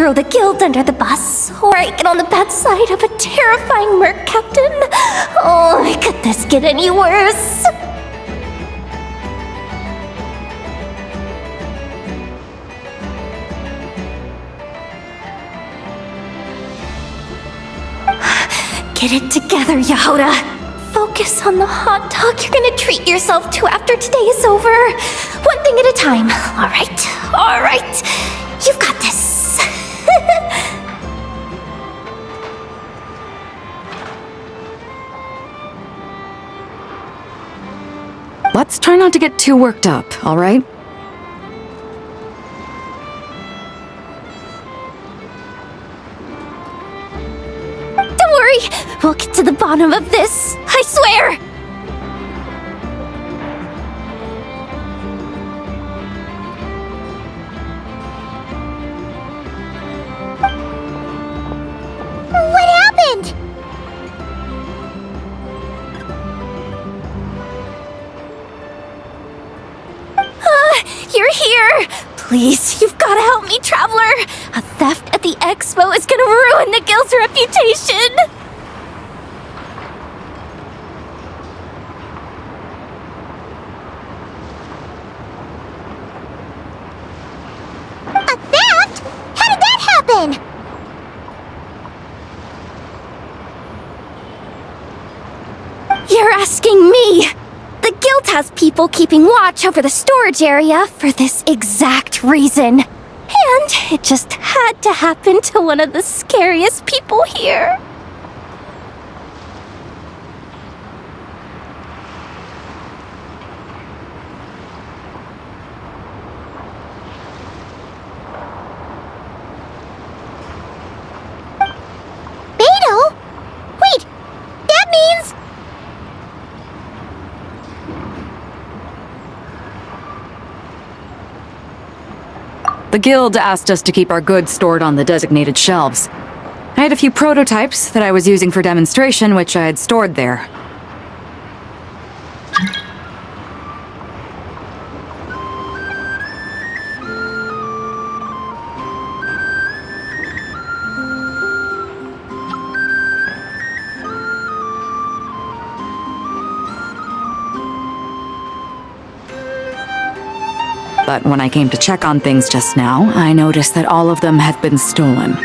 throw the guild under the bus, or I get on the bad side of a terrifying merc captain. Oh, could this get any worse? Get it together, Yehuda. Focus on the hot dog you're gonna treat yourself to after today is over. One thing at a time. All right. You've got this. Let's try not to get too worked up, all right? Don't worry, we'll get to the bottom of this. I swear! What happened? You're here! Please, you've gotta help me, Traveler! A theft at the expo is gonna ruin the guild's reputation! A theft? How did that happen? You're asking me! The guild has people keeping watch over the storage area for this exact reason. And it just had to happen to one of the scariest people here. Beto? Wait, that means... The guild asked us to keep our goods stored on the designated shelves. I had a few prototypes that I was using for demonstration, which I had stored there. But when I came to check on things just now, I noticed that all of them had been stolen.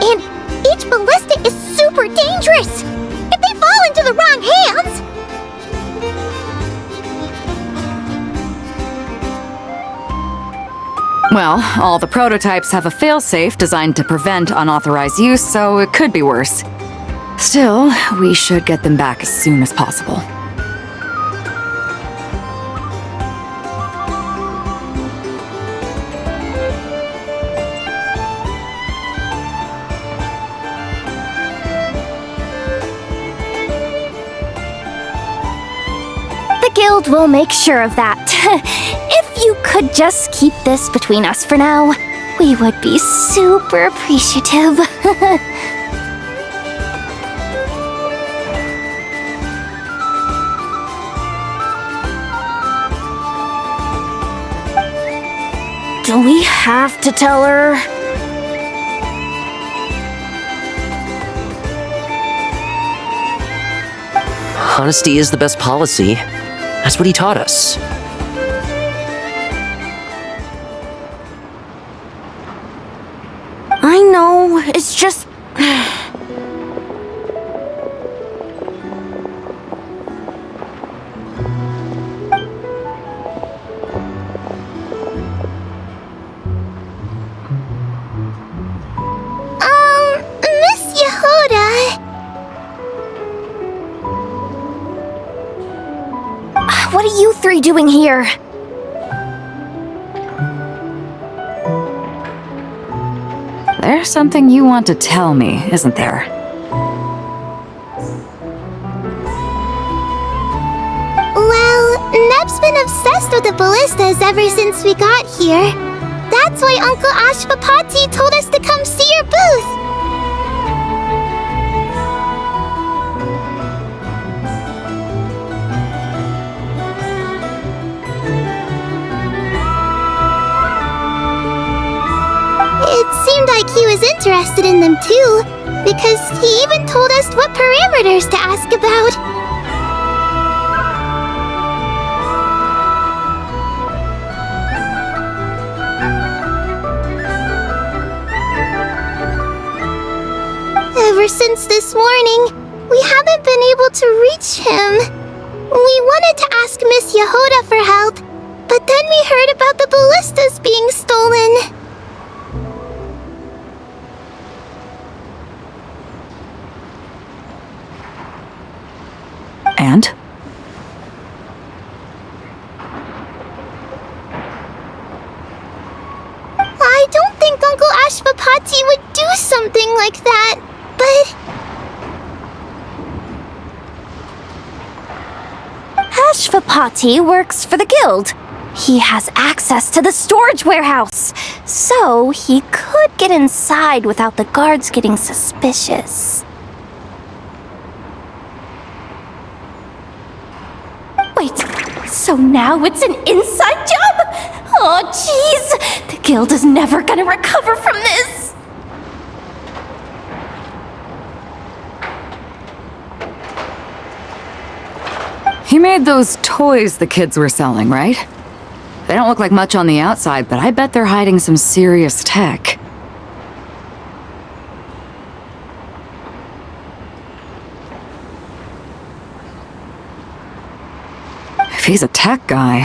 And each ballista is super dangerous! If they fall into the wrong hands... Well, all the prototypes have a failsafe designed to prevent unauthorized use, so it could be worse. Still, we should get them back as soon as possible. The guild will make sure of that. If you could just keep this between us for now, we would be super appreciative. Do we have to tell her? Honesty is the best policy. That's what he taught us. I know, it's just... Miss Yehuda... What are you three doing here? There's something you want to tell me, isn't there? Well, Neb's been obsessed with the ballistas ever since we got here. That's why Uncle Ashpapati told us to come see your booth. he was interested in them too, because he even told us what parameters to ask about. Ever since this morning, we haven't been able to reach him. We wanted to ask Miss Yehoda for help, but then we heard about the ballistas being stolen. And? I don't think Uncle Ashvapati would do something like that, but... Ashvapati works for the guild. He has access to the storage warehouse, so he could get inside without the guards getting suspicious. Wait, so now it's an inside job? Oh, jeez! The guild is never gonna recover from this! He made those toys the kids were selling, right? They don't look like much on the outside, but I bet they're hiding some serious tech. If he's a tech guy,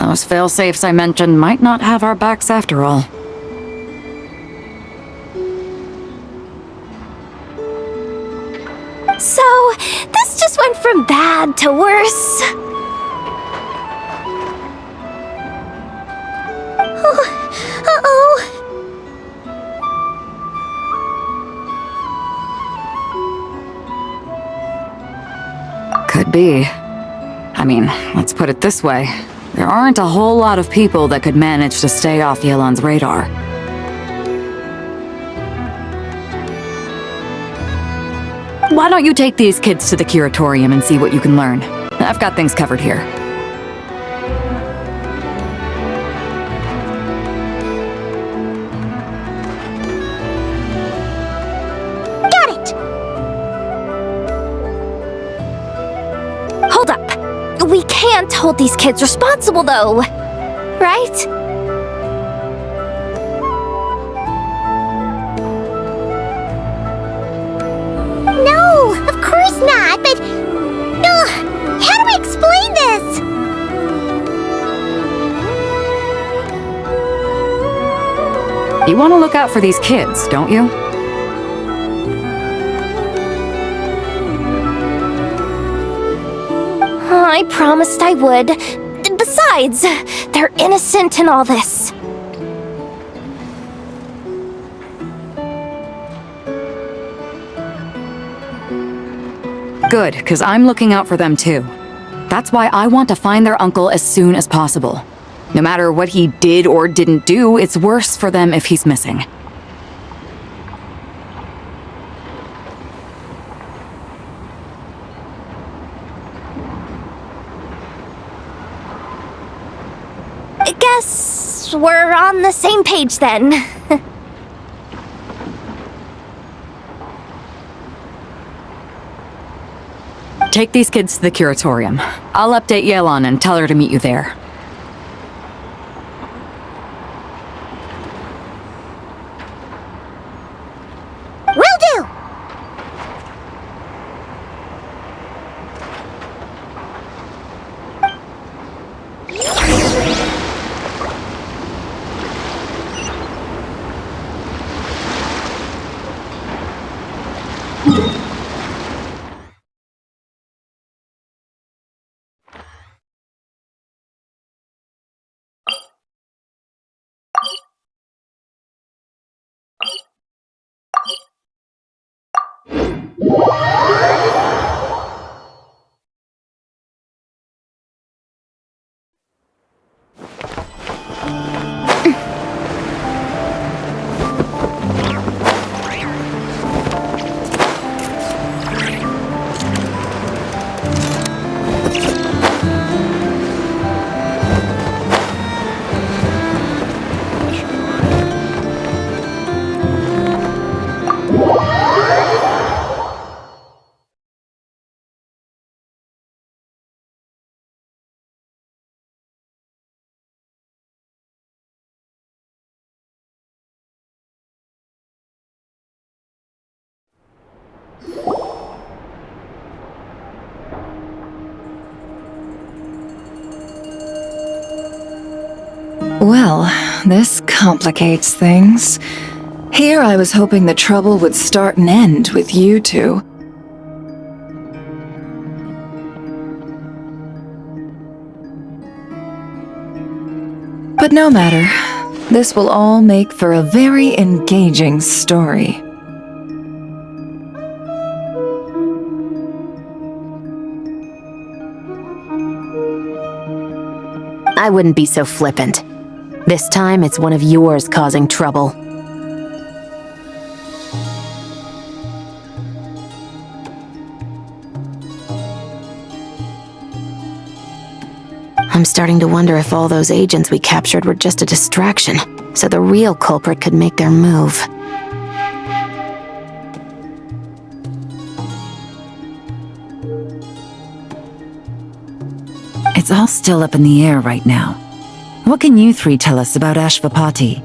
those fail-safes I mentioned might not have our backs after all. So, this just went from bad to worse. Uh-oh. Could be. I mean, let's put it this way. There aren't a whole lot of people that could manage to stay off Yelan's radar. Why don't you take these kids to the curatorium and see what you can learn? I've got things covered here. Got it! Hold up. We can't hold these kids responsible, though. Right? No, of course not, but... how do we explain this? You want to look out for these kids, don't you? I promised I would. Besides, they're innocent in all this. Good, because I'm looking out for them too. That's why I want to find their uncle as soon as possible. No matter what he did or didn't do, it's worse for them if he's missing. I guess we're on the same page then. Take these kids to the curatorium. I'll update Yelan and tell her to meet you there. Will do! Well, this complicates things. Here I was hoping the trouble would start and end with you two. But no matter. This will all make for a very engaging story. I wouldn't be so flippant. This time it's one of yours causing trouble. I'm starting to wonder if all those agents we captured were just a distraction, so the real culprit could make their move. It's all still up in the air right now. What can you three tell us about Ashvapati?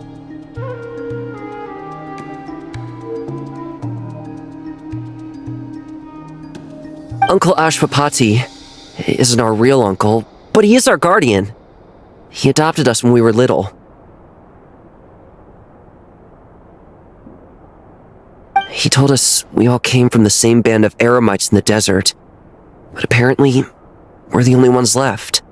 Uncle Ashvapati isn't our real uncle, but he is our guardian. He adopted us when we were little. He told us we all came from the same band of eremites in the desert, but apparently, we're the only ones left.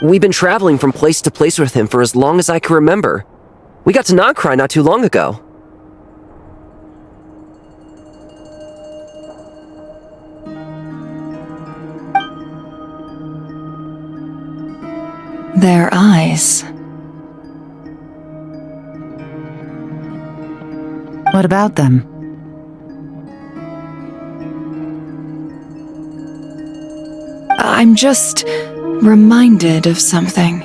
We've been traveling from place to place with him for as long as I can remember. We got to Nagcry not too long ago. Their eyes. What about them? I'm just reminded of something.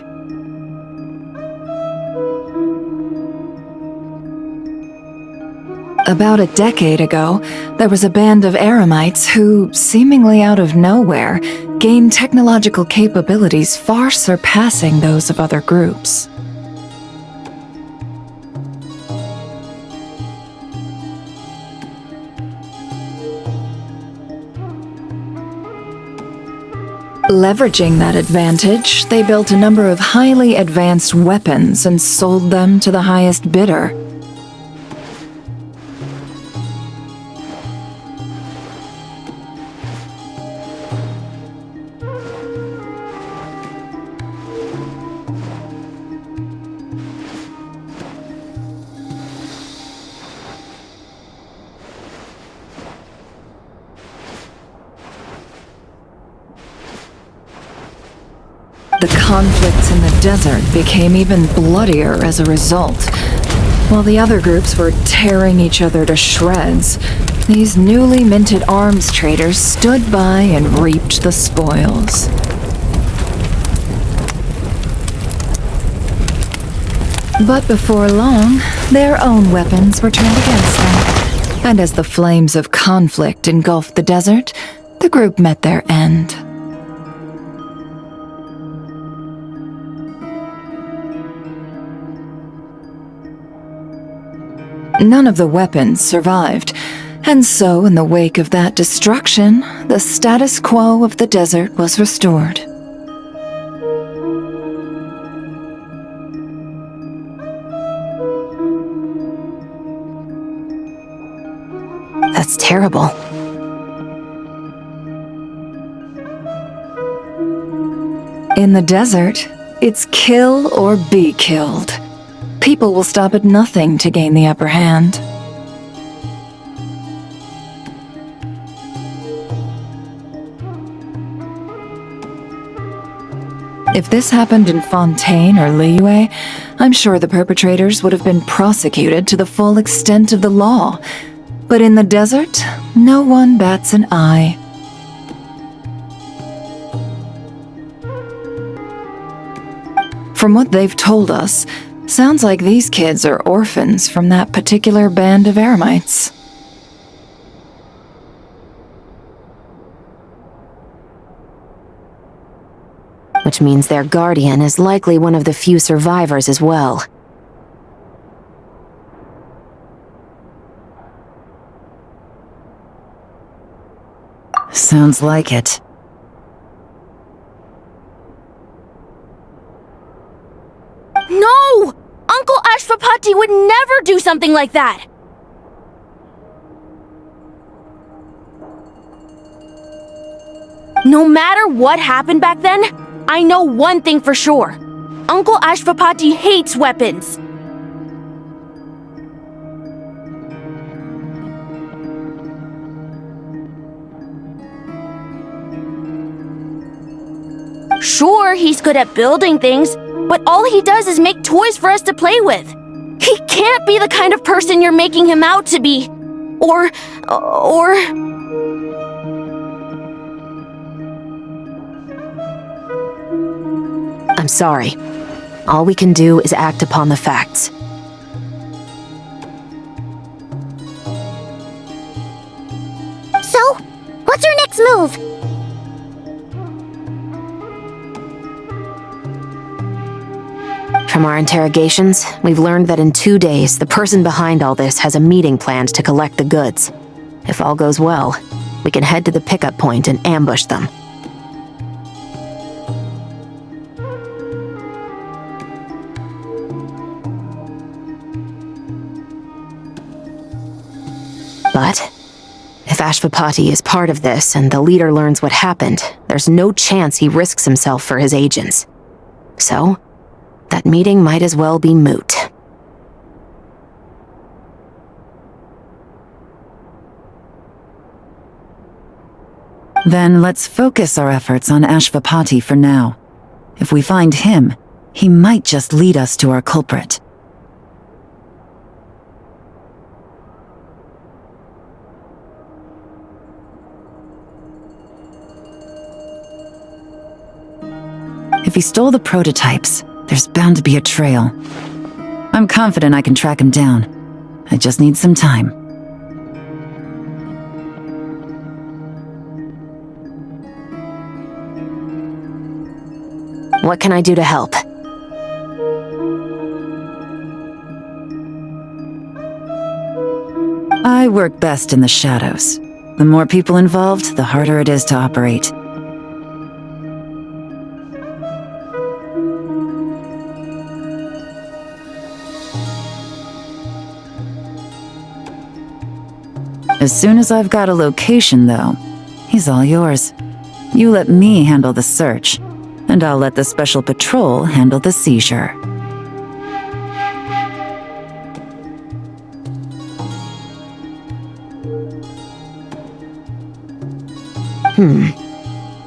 About a decade ago, there was a band of eremites who, seemingly out of nowhere, gained technological capabilities far surpassing those of other groups. Leveraging that advantage, they built a number of highly advanced weapons and sold them to the highest bidder. The conflicts in the desert became even bloodier as a result. While the other groups were tearing each other to shreds, these newly minted arms traders stood by and reaped the spoils. But before long, their own weapons were turned against them. And as the flames of conflict engulfed the desert, the group met their end. None of the weapons survived, and so in the wake of that destruction, the status quo of the desert was restored. That's terrible. In the desert, it's kill or be killed. People will stop at nothing to gain the upper hand. If this happened in Fontaine or Liyue, I'm sure the perpetrators would have been prosecuted to the full extent of the law. But in the desert, no one bats an eye. From what they've told us, sounds like these kids are orphans from that particular band of eremites. Which means their guardian is likely one of the few survivors as well. Sounds like it. No! Uncle Ashwapati would never do something like that! No matter what happened back then, I know one thing for sure. Uncle Ashwapati hates weapons. Sure, he's good at building things, but all he does is make toys for us to play with. He can't be the kind of person you're making him out to be. Or... I'm sorry. All we can do is act upon the facts. So, what's our next move? From our interrogations, we've learned that in 2 days, the person behind all this has a meeting planned to collect the goods. If all goes well, we can head to the pickup point and ambush them. But if Ashwapati is part of this and the leader learns what happened, there's no chance he risks himself for his agents. So, that meeting might as well be moot. Then let's focus our efforts on Ashwapati for now. If we find him, he might just lead us to our culprit. If he stole the prototypes, there's bound to be a trail. I'm confident I can track him down. I just need some time. What can I do to help? I work best in the shadows. The more people involved, the harder it is to operate. As soon as I've got a location, though, he's all yours. You let me handle the search, and I'll let the Special Patrol handle the seizure.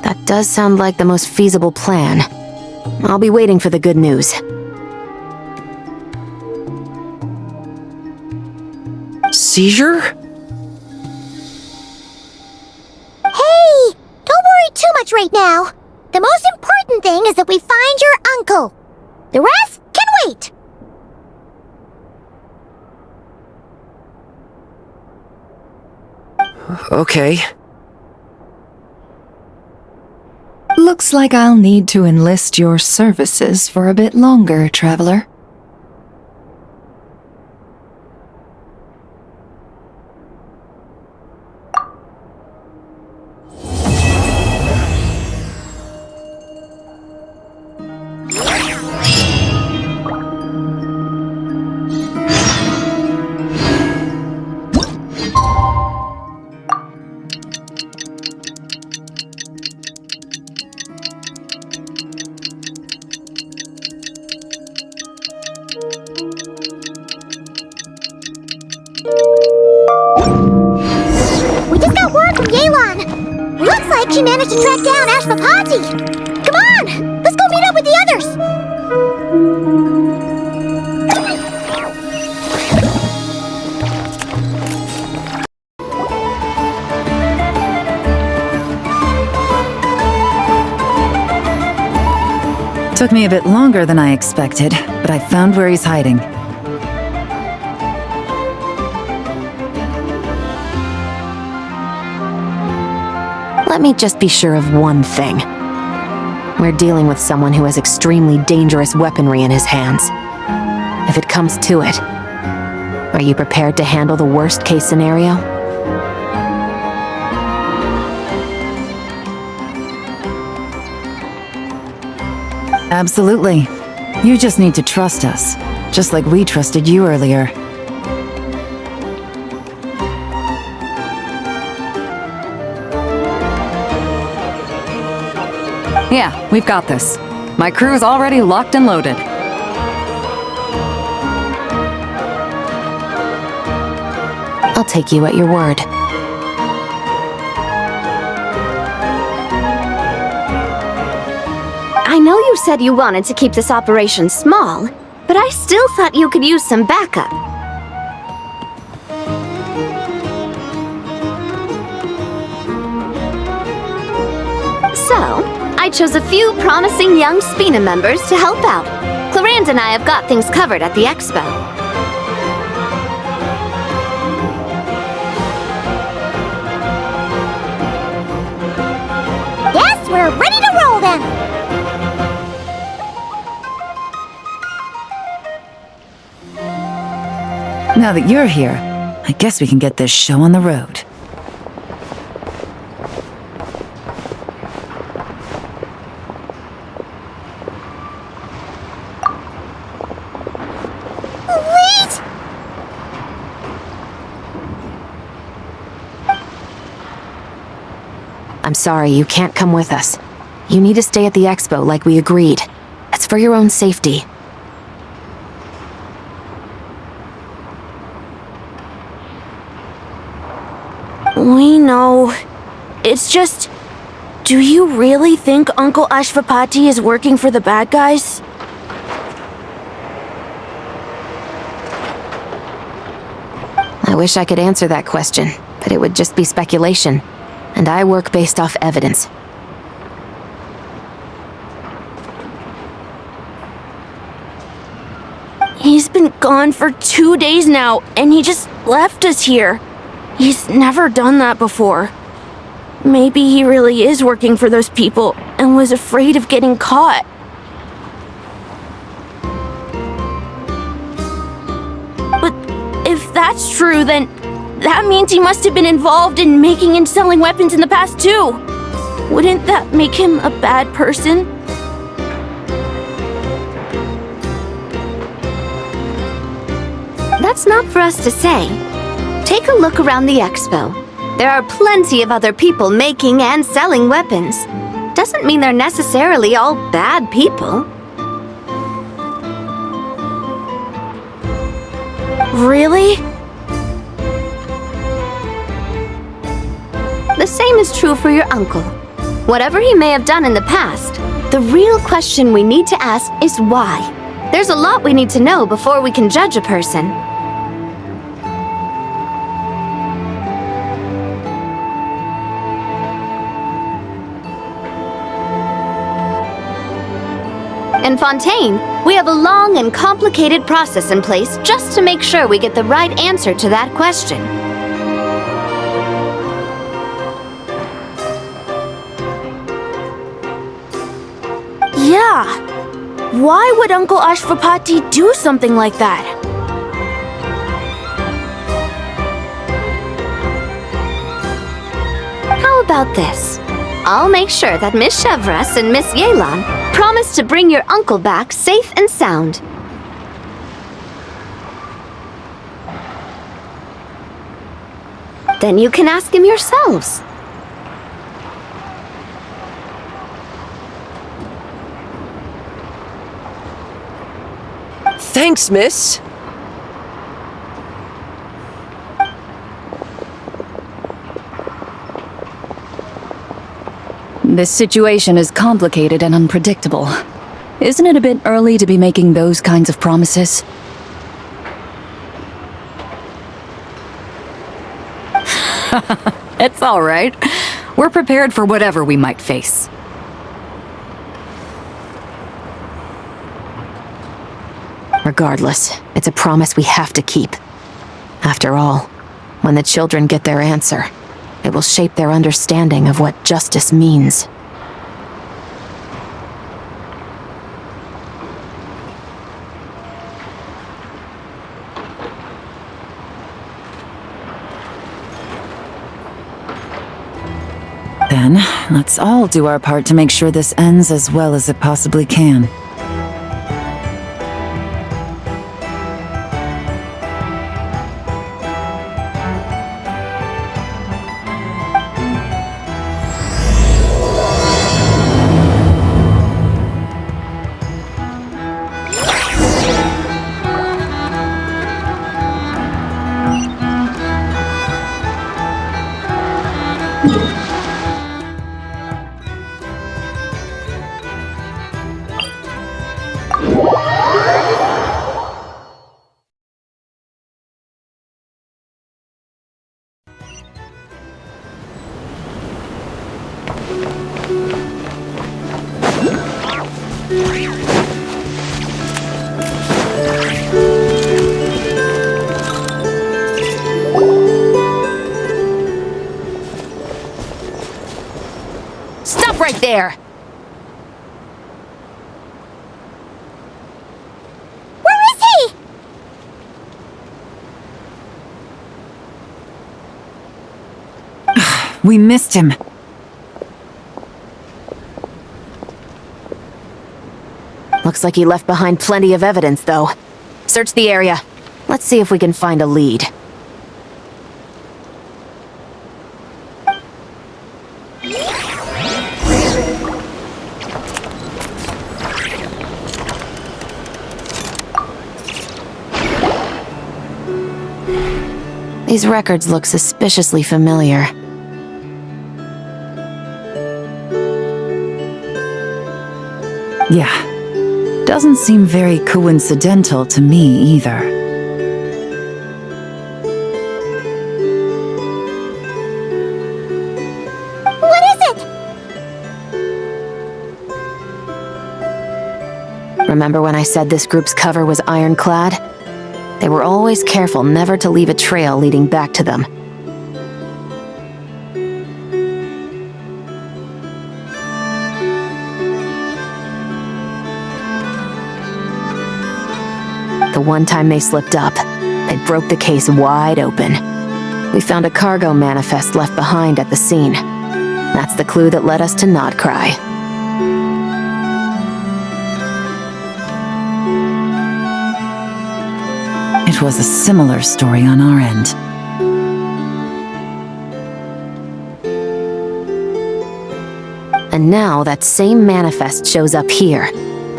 That does sound like the most feasible plan. I'll be waiting for the good news. Seizure? Hey! Don't worry too much right now. The most important thing is that we find your uncle. The rest can wait. Okay. Looks like I'll need to enlist your services for a bit longer, traveler. We just got word from Yelan. Looks like she managed to track down Ashwapati. Come on, let's go meet up with the others. Took me a bit longer than I expected, but I found where he's hiding. Let me just be sure of one thing. We're dealing with someone who has extremely dangerous weaponry in his hands. If it comes to it, are you prepared to handle the worst-case scenario? Absolutely. You just need to trust us, just like we trusted you earlier. Yeah, we've got this. My crew's already locked and loaded. I'll take you at your word. I know you said you wanted to keep this operation small, but I still thought you could use some backup. So, I chose a few promising young Spina members to help out. Clarand and I have got things covered at the expo. Yes, we're ready to roll then! Now that you're here, I guess we can get this show on the road. Wait! I'm sorry, you can't come with us. You need to stay at the expo like we agreed. It's for your own safety. We know. It's just... Do you really think Uncle Ashvapati is working for the bad guys? I wish I could answer that question, but it would just be speculation. And I work based off evidence. He's been gone for 2 days now, and he just left us here. He's never done that before. Maybe he really is working for those people and was afraid of getting caught. But if that's true, then that means he must have been involved in making and selling weapons in the past too. Wouldn't that make him a bad person? That's not for us to say. Take a look around the expo. There are plenty of other people making and selling weapons. Doesn't mean they're necessarily all bad people. Really? The same is true for your uncle. Whatever he may have done in the past, the real question we need to ask is why. There's a lot we need to know before we can judge a person. In Fontaine, we have a long and complicated process in place just to make sure we get the right answer to that question. Yeah. Why would Uncle Ashvapati do something like that? How about this? I'll make sure that Miss Chevras and Miss Yelan promise to bring your uncle back safe and sound. Then you can ask him yourselves. Thanks, miss. This situation is complicated and unpredictable. Isn't it a bit early to be making those kinds of promises? It's all right. We're prepared for whatever we might face. Regardless, it's a promise we have to keep. After all, when the children get their answer, it will shape their understanding of what justice means. Then, let's all do our part to make sure this ends as well as it possibly can. Stop right there! Where is he? We missed him. Looks like he left behind plenty of evidence, though. Search the area. Let's see if we can find a lead. These records look suspiciously familiar. Yeah. Doesn't seem very coincidental to me either. What is it? Remember when I said this group's cover was ironclad? They were always careful never to leave a trail leading back to them. The one time they slipped up, they broke the case wide open. We found a cargo manifest left behind at the scene. That's the clue that led us to Nodcry. It was a similar story on our end. And now that same manifest shows up here,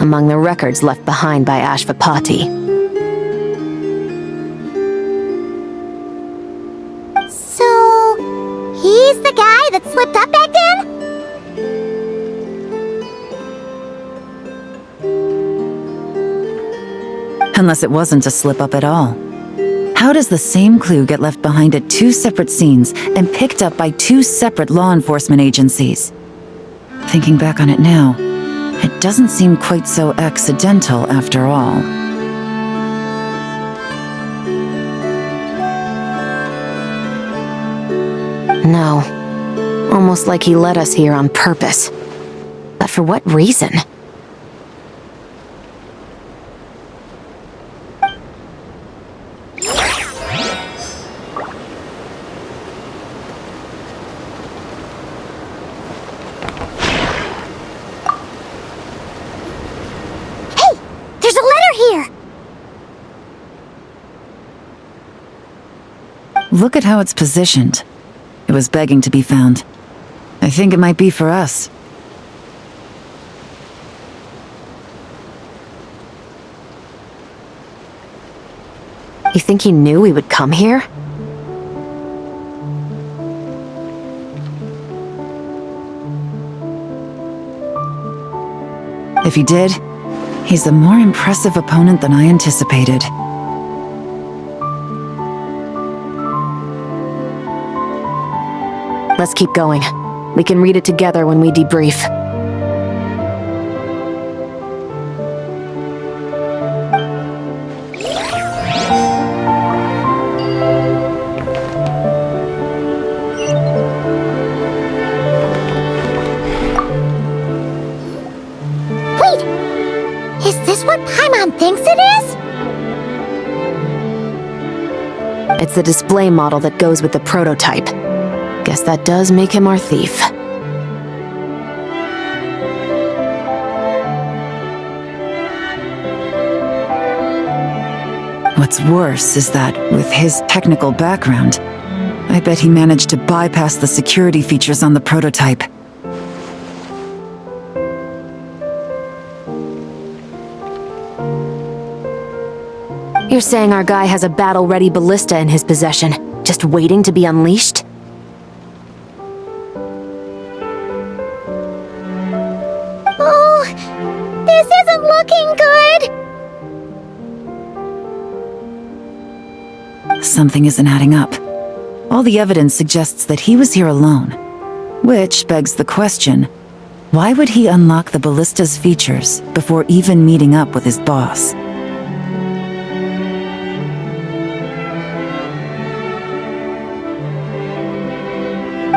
among the records left behind by Ashvapati. So, he's the guy that slipped up back then? Unless it wasn't a slip-up at all. How does the same clue get left behind at two separate scenes and picked up by two separate law enforcement agencies? Thinking back on it now, it doesn't seem quite so accidental after all. No. Almost like he led us here on purpose. But for what reason? There's a letter here! Look at how it's positioned. It was begging to be found. I think it might be for us. You think he knew we would come here? If he did, he's a more impressive opponent than I anticipated. Let's keep going. We can read it together when we debrief. Wait! Is this what Paimon thinks it is? It's the display model that goes with the prototype. Guess that does make him our thief. What's worse is that, with his technical background, I bet he managed to bypass the security features on the prototype. You're saying our guy has a battle-ready ballista in his possession, just waiting to be unleashed? Oh, this isn't looking good! Something isn't adding up. All the evidence suggests that he was here alone. Which begs the question, why would he unlock the ballista's features before even meeting up with his boss?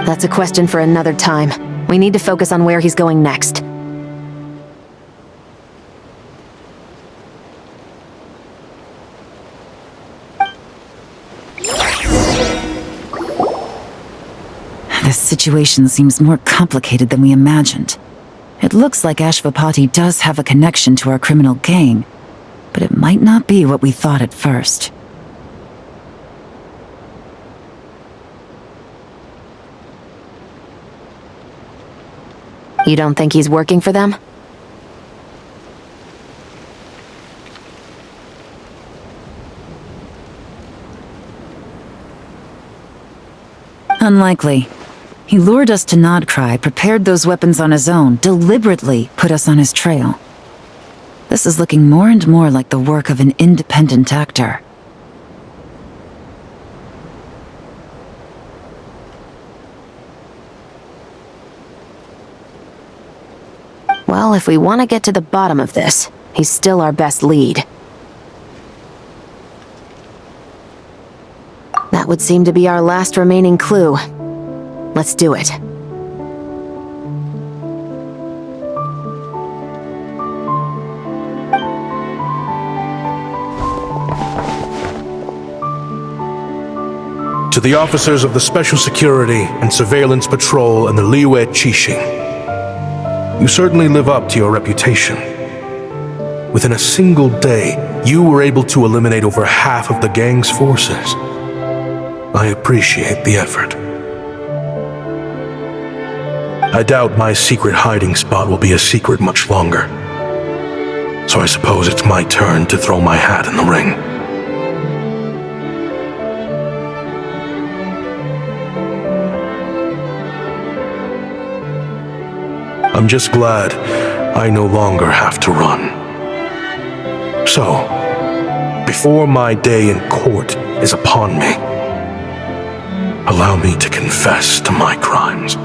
That's a question for another time. We need to focus on where he's going next. This situation seems more complicated than we imagined. It looks like Ashvapati does have a connection to our criminal gang, but it might not be what we thought at first. You don't think he's working for them? Unlikely. He lured us to Nodcry, prepared those weapons on his own, deliberately put us on his trail. This is looking more and more like the work of an independent actor. Well, if we want to get to the bottom of this, he's still our best lead. That would seem to be our last remaining clue. Let's do it. To the officers of the Special Security and Surveillance Patrol and the Liyue Qixing, you certainly live up to your reputation. Within a single day, you were able to eliminate over half of the gang's forces. I appreciate the effort. I doubt my secret hiding spot will be a secret much longer. So I suppose it's my turn to throw my hat in the ring. I'm just glad I no longer have to run. So, before my day in court is upon me, allow me to confess to my crimes.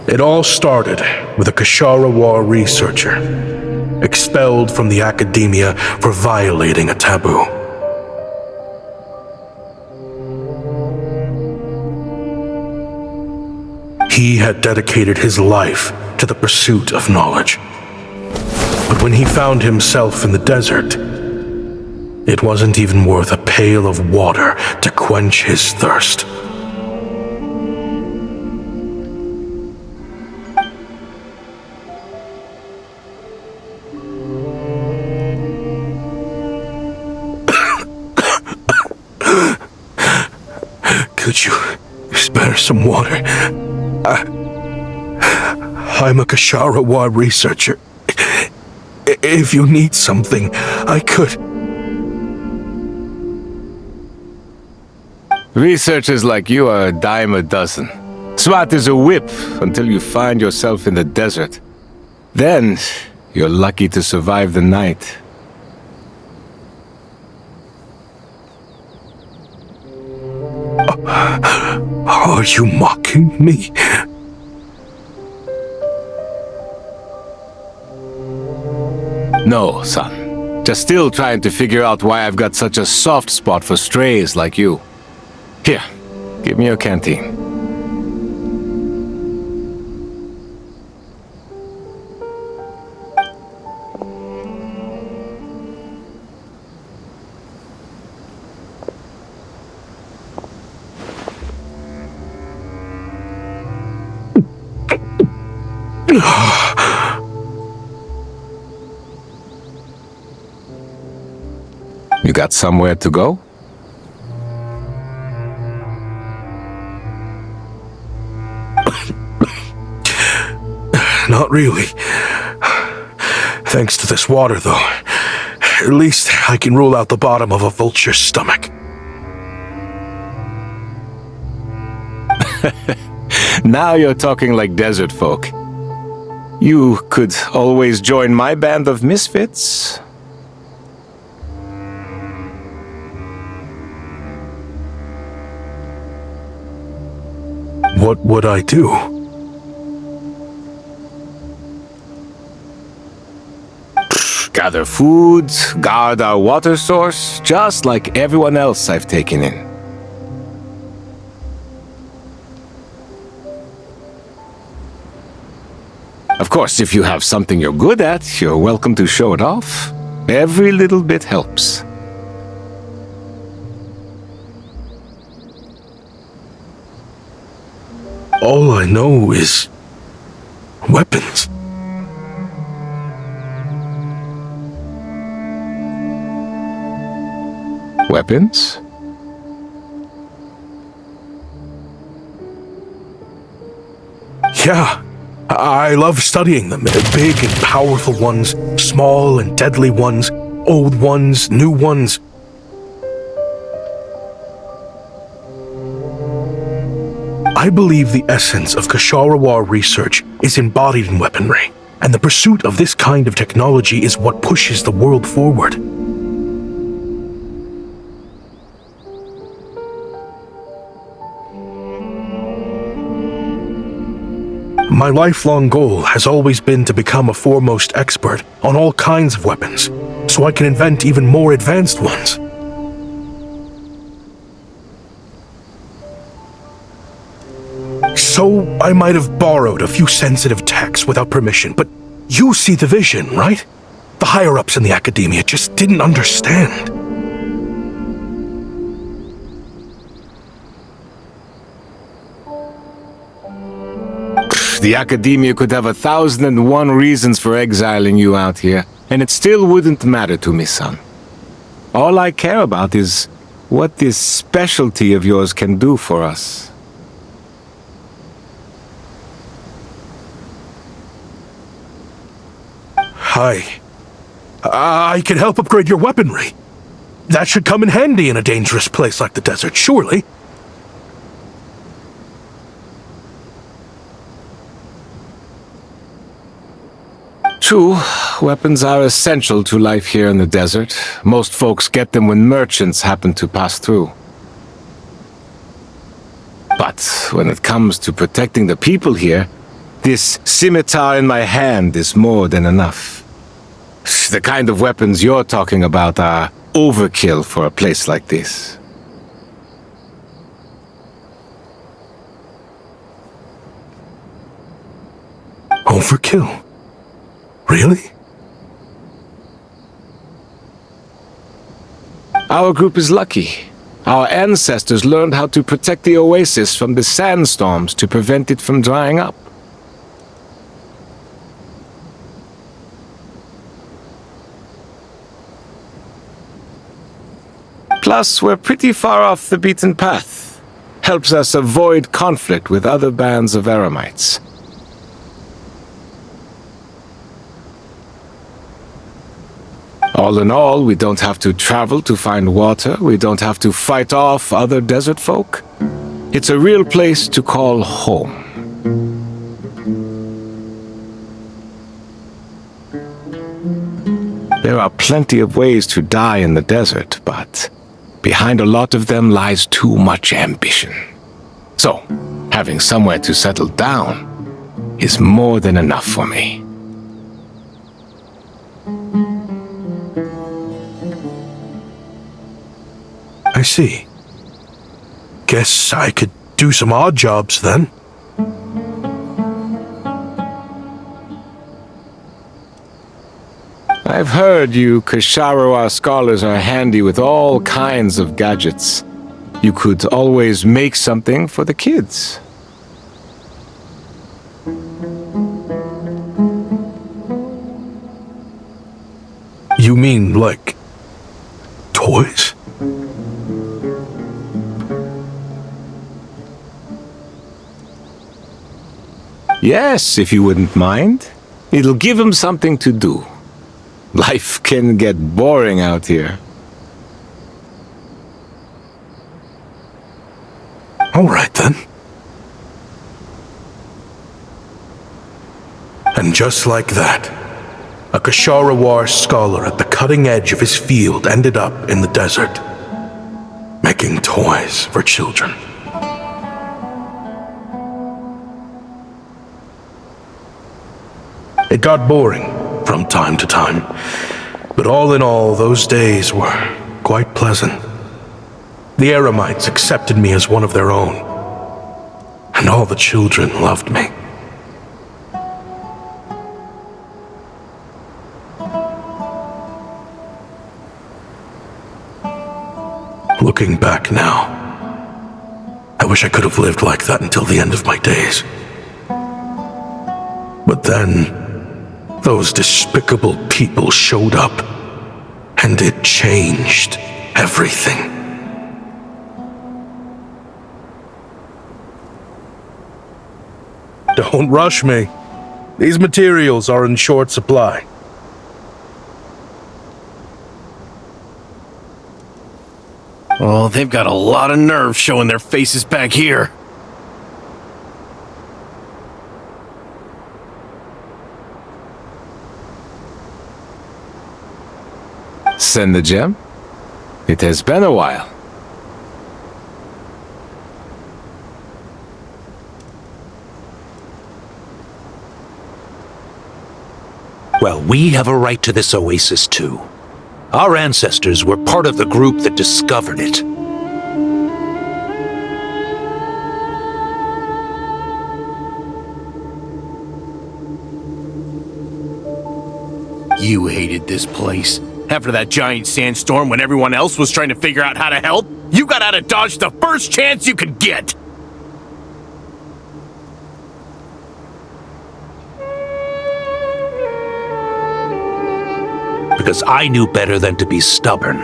It all started with a Kashara researcher, expelled from the academia for violating a taboo. He had dedicated his life to the pursuit of knowledge. But when he found himself in the desert, it wasn't even worth a pail of water to quench his thirst. Could you spare some water? I'm a Kashara researcher. If you need something, I could. Researchers like you are a dime a dozen. Smart as a whip until you find yourself in the desert. Then, you're lucky to survive the night. Are you mocking me? No, son. Just still trying to figure out why I've got such a soft spot for strays like you. Here, give me your canteen. You got somewhere to go? Not really. Thanks to this water, though. At least I can rule out the bottom of a vulture's stomach. Now you're talking like desert folk. You could always join my band of misfits. What would I do? Gather food, guard our water source, just like everyone else I've taken in. Of course, if you have something you're good at, you're welcome to show it off. Every little bit helps. All I know is weapons. Weapons? Yeah, I love studying them. Big and powerful ones, small and deadly ones, old ones, new ones. I believe the essence of Kasharawa research is embodied in weaponry, and the pursuit of this kind of technology is what pushes the world forward. My lifelong goal has always been to become a foremost expert on all kinds of weapons, so I can invent even more advanced ones. So I might have borrowed a few sensitive techs without permission, but you see the vision, right? The higher-ups in the academia just didn't understand. The academia could have 1,001 reasons for exiling you out here, and it still wouldn't matter to me, son. All I care about is what this specialty of yours can do for us. I can help upgrade your weaponry. That should come in handy in a dangerous place like the desert, surely. True, weapons are essential to life here in the desert. Most folks get them when merchants happen to pass through. But when it comes to protecting the people here, this scimitar in my hand is more than enough. The kind of weapons you're talking about are overkill for a place like this. Overkill? Really? Our group is lucky. Our ancestors learned how to protect the oasis from the sandstorms to prevent it from drying up. Plus, we're pretty far off the beaten path. Helps us avoid conflict with other bands of Eremites. All in all, we don't have to travel to find water, we don't have to fight off other desert folk. It's a real place to call home. There are plenty of ways to die in the desert, but behind a lot of them lies too much ambition. So, having somewhere to settle down is more than enough for me. I see. Guess I could do some odd jobs then. I've heard you Kasharawa scholars are handy with all kinds of gadgets. You could always make something for the kids. You mean, like, toys? Yes, if you wouldn't mind. It'll give him something to do. Life can get boring out here. All right, then. And just like that, a Kasharawar scholar at the cutting edge of his field ended up in the desert, making toys for children. It got boring from time to time, but all in all, those days were quite pleasant. The Eremites accepted me as one of their own, and all the children loved me. Looking back now, I wish I could have lived like that until the end of my days. But then, those despicable people showed up, and it changed everything. Don't rush me. These materials are in short supply. Oh, they've got a lot of nerve showing their faces back here. Send the gem? It has been a while. Well, we have a right to this oasis too. Our ancestors were part of the group that discovered it. You hated this place. After that giant sandstorm when everyone else was trying to figure out how to help, you got out of Dodge the first chance you could get! Because I knew better than to be stubborn.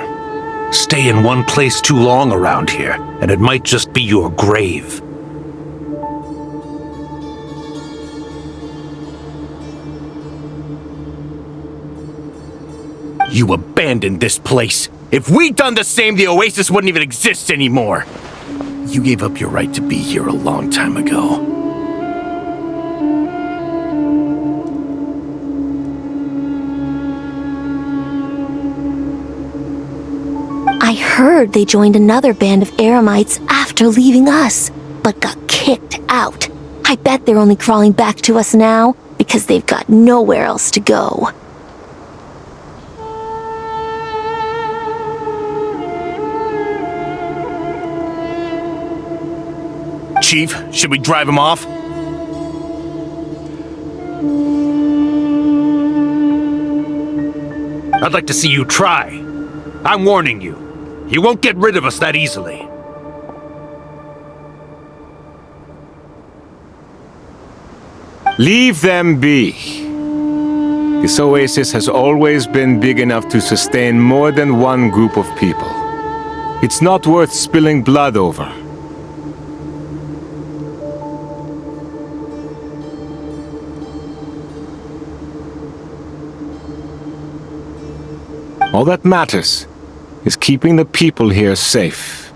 Stay in one place too long around here, and it might just be your grave. You abandoned this place. If we'd done the same, the oasis wouldn't even exist anymore. You gave up your right to be here a long time ago. I heard they joined another band of Eremites after leaving us, but got kicked out. I bet they're only crawling back to us now because they've got nowhere else to go. Chief, should we drive him off? I'd like to see you try. I'm warning you. You won't get rid of us that easily. Leave them be. This oasis has always been big enough to sustain more than one group of people. It's not worth spilling blood over. All that matters is keeping the people here safe.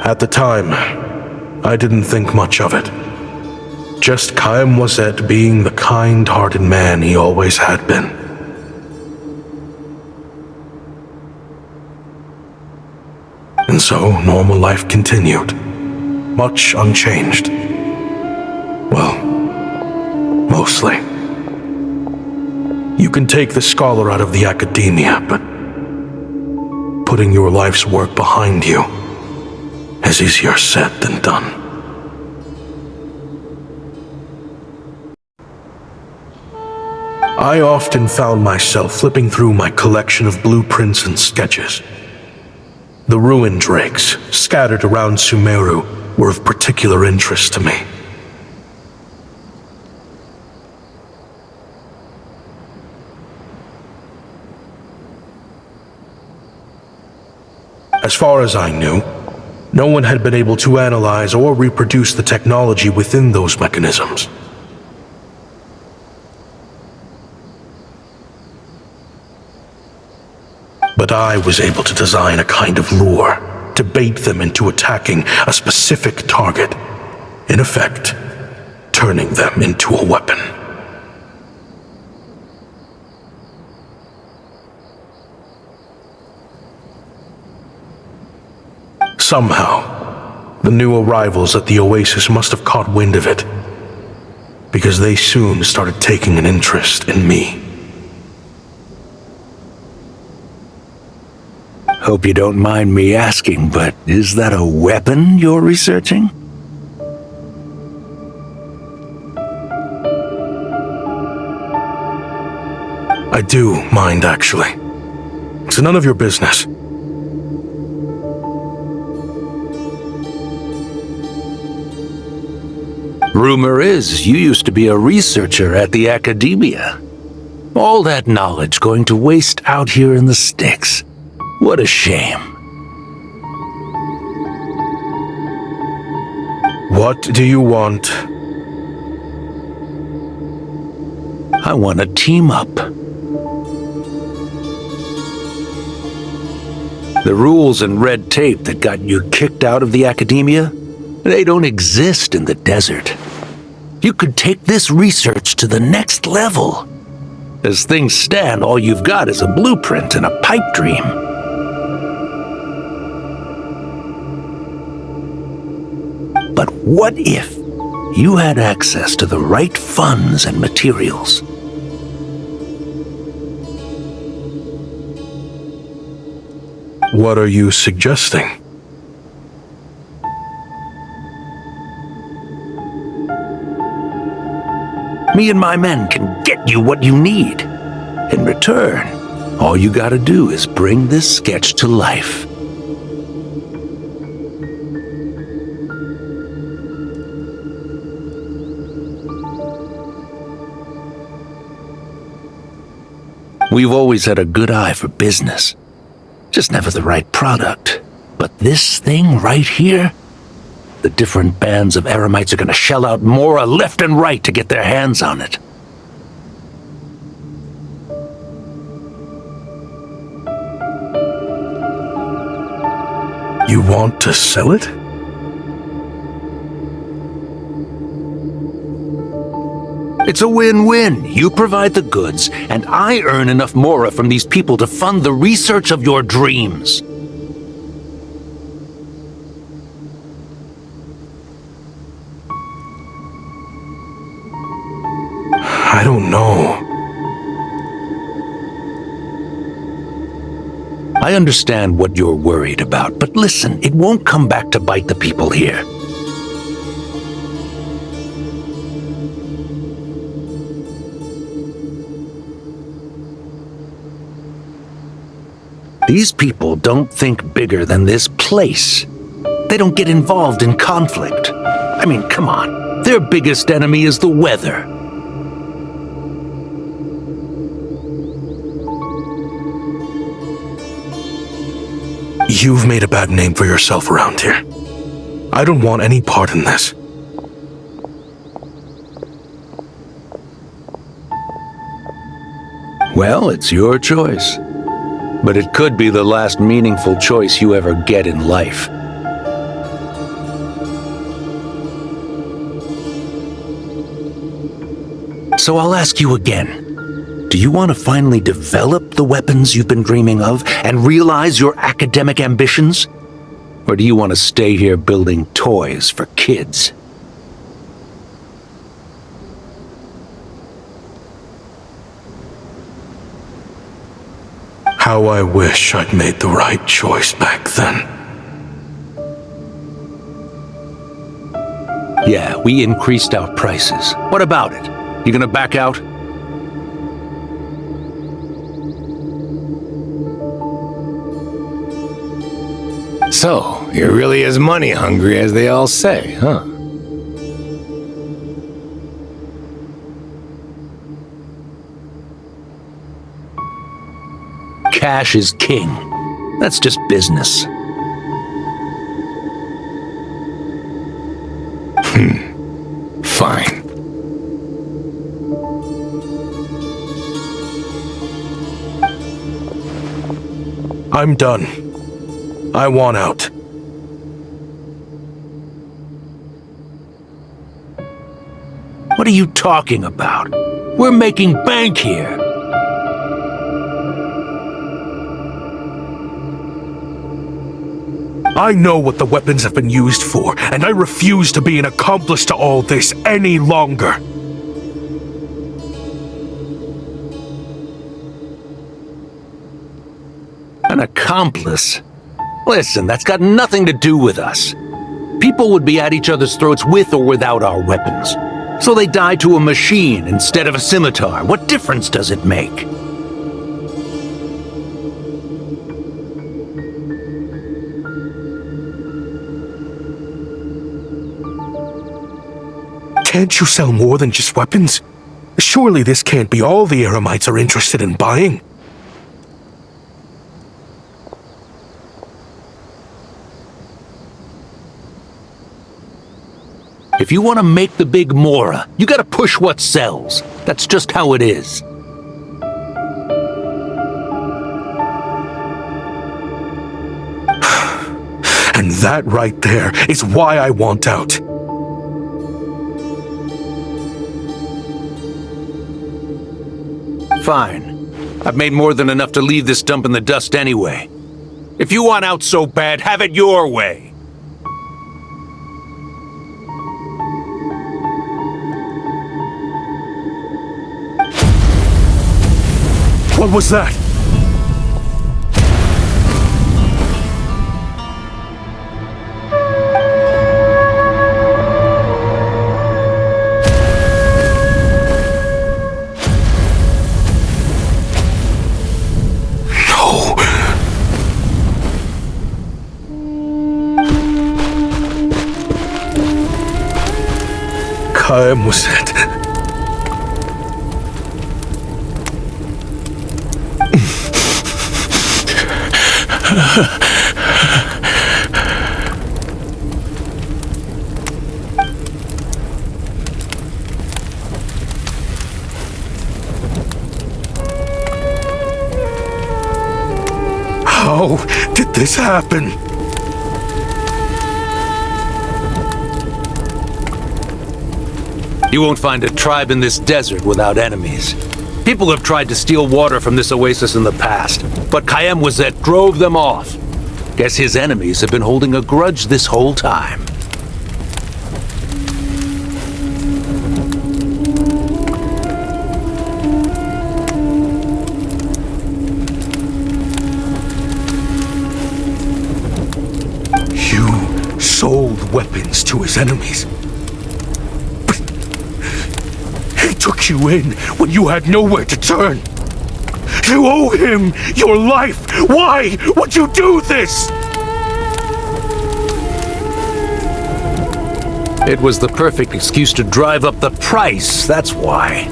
At the time, I didn't think much of it. Just Chaim Wazet being the kind-hearted man he always had been. And so, normal life continued, much unchanged. Well, mostly. You can take the scholar out of the academia, but putting your life's work behind you is easier said than done. I often found myself flipping through my collection of blueprints and sketches, The ruin drakes scattered around Sumeru were of particular interest to me. As far as I knew, no one had been able to analyze or reproduce the technology within those mechanisms. But I was able to design a kind of lure to bait them into attacking a specific target, in effect, turning them into a weapon. Somehow, the new arrivals at the oasis must have caught wind of it, because they soon started taking an interest in me. Hope you don't mind me asking, but is that a weapon you're researching? I do mind, actually. It's none of your business. Rumor is you used to be a researcher at the academia. All that knowledge going to waste out here in the sticks. What a shame. What do you want? I want to team up. The rules and red tape that got you kicked out of the academia, they don't exist in the desert. You could take this research to the next level. As things stand, all you've got is a blueprint and a pipe dream. But what if you had access to the right funds and materials? What are you suggesting? Me and my men can get you what you need. In return, all you gotta do is bring this sketch to life. We've always had a good eye for business. Just never the right product. But this thing right here, the different bands of Eremites are gonna shell out more left and right to get their hands on it. You want to sell it? It's a win-win. You provide the goods, and I earn enough mora from these people to fund the research of your dreams. I don't know. I understand what you're worried about, but listen, it won't come back to bite the people here. These people don't think bigger than this place. They don't get involved in conflict. I mean, come on. Their biggest enemy is the weather. You've made a bad name for yourself around here. I don't want any part in this. Well, it's your choice. But it could be the last meaningful choice you ever get in life. So I'll ask you again. Do you want to finally develop the weapons you've been dreaming of and realize your academic ambitions? Or do you want to stay here building toys for kids? How I wish I'd made the right choice back then. Yeah, we increased our prices. What about it? You gonna back out? So, you're really as money hungry as they all say, huh? Cash is king. That's just business. Fine. I'm done. I want out. What are you talking about? We're making bank here. I know what the weapons have been used for, and I refuse to be an accomplice to all this any longer. An accomplice? Listen, that's got nothing to do with us. People would be at each other's throats with or without our weapons. So they die to a machine instead of a scimitar. What difference does it make? Can't you sell more than just weapons? Surely this can't be all the Eremites are interested in buying. If you want to make the big Mora, you gotta push what sells. That's just how it is. And that right there is why I want out. Fine. I've made more than enough to leave this dump in the dust anyway. If you want out so bad, have it your way. What was that? Karang was it? How did this happen? You won't find a tribe in this desert without enemies. People have tried to steal water from this oasis in the past, but Karang drove them off. Guess his enemies have been holding a grudge this whole time. You sold weapons to his enemies. He took you in when you had nowhere to turn. You owe him your life. Why would you do this? It was the perfect excuse to drive up the price, that's why.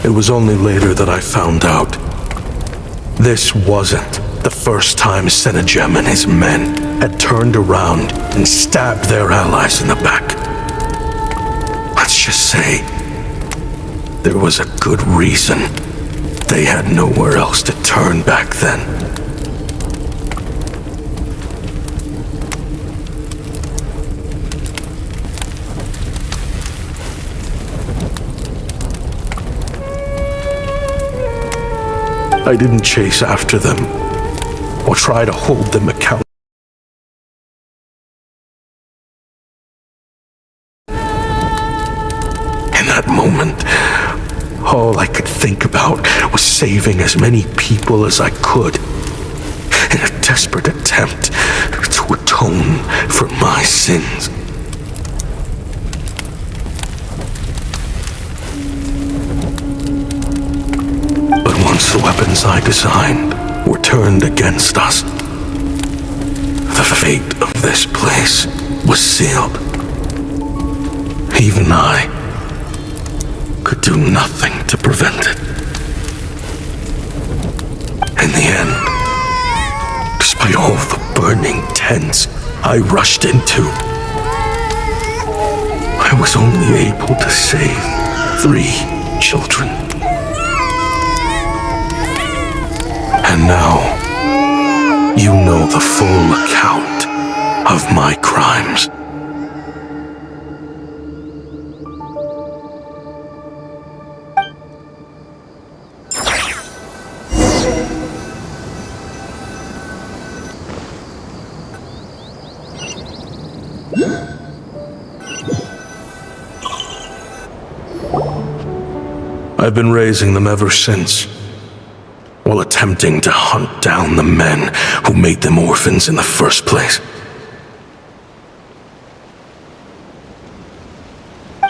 It was only later that I found out. This wasn't the first time Senegem and his men had turned around and stabbed their allies in the back. Let's just say, there was a good reason they had nowhere else to turn back then. I didn't chase after them or try to hold them accountable. In that moment, all I could think about was saving as many people as I could in a desperate attempt to atone for my sins. Once the weapons I designed were turned against us, the fate of this place was sealed. Even I could do nothing to prevent it. In the end, despite all the burning tents I rushed into, I was only able to save 3 children. And now, you know the full account of my crimes. I've been raising them ever since, while attempting to hunt down the men who made them orphans in the first place.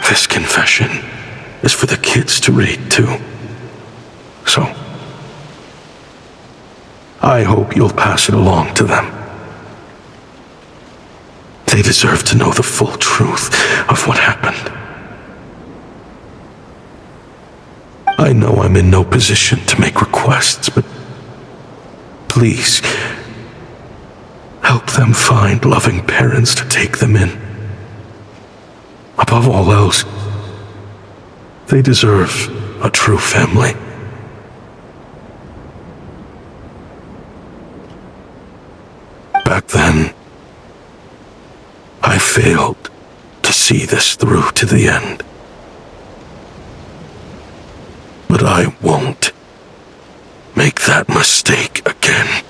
This confession is for the kids to read too. So, I hope you'll pass it along to them. They deserve to know the full truth of what happened. I know I'm in no position to make requests, but please, help them find loving parents to take them in. Above all else, they deserve a true family. Back then, I failed to see this through to the end. But I won't make that mistake again.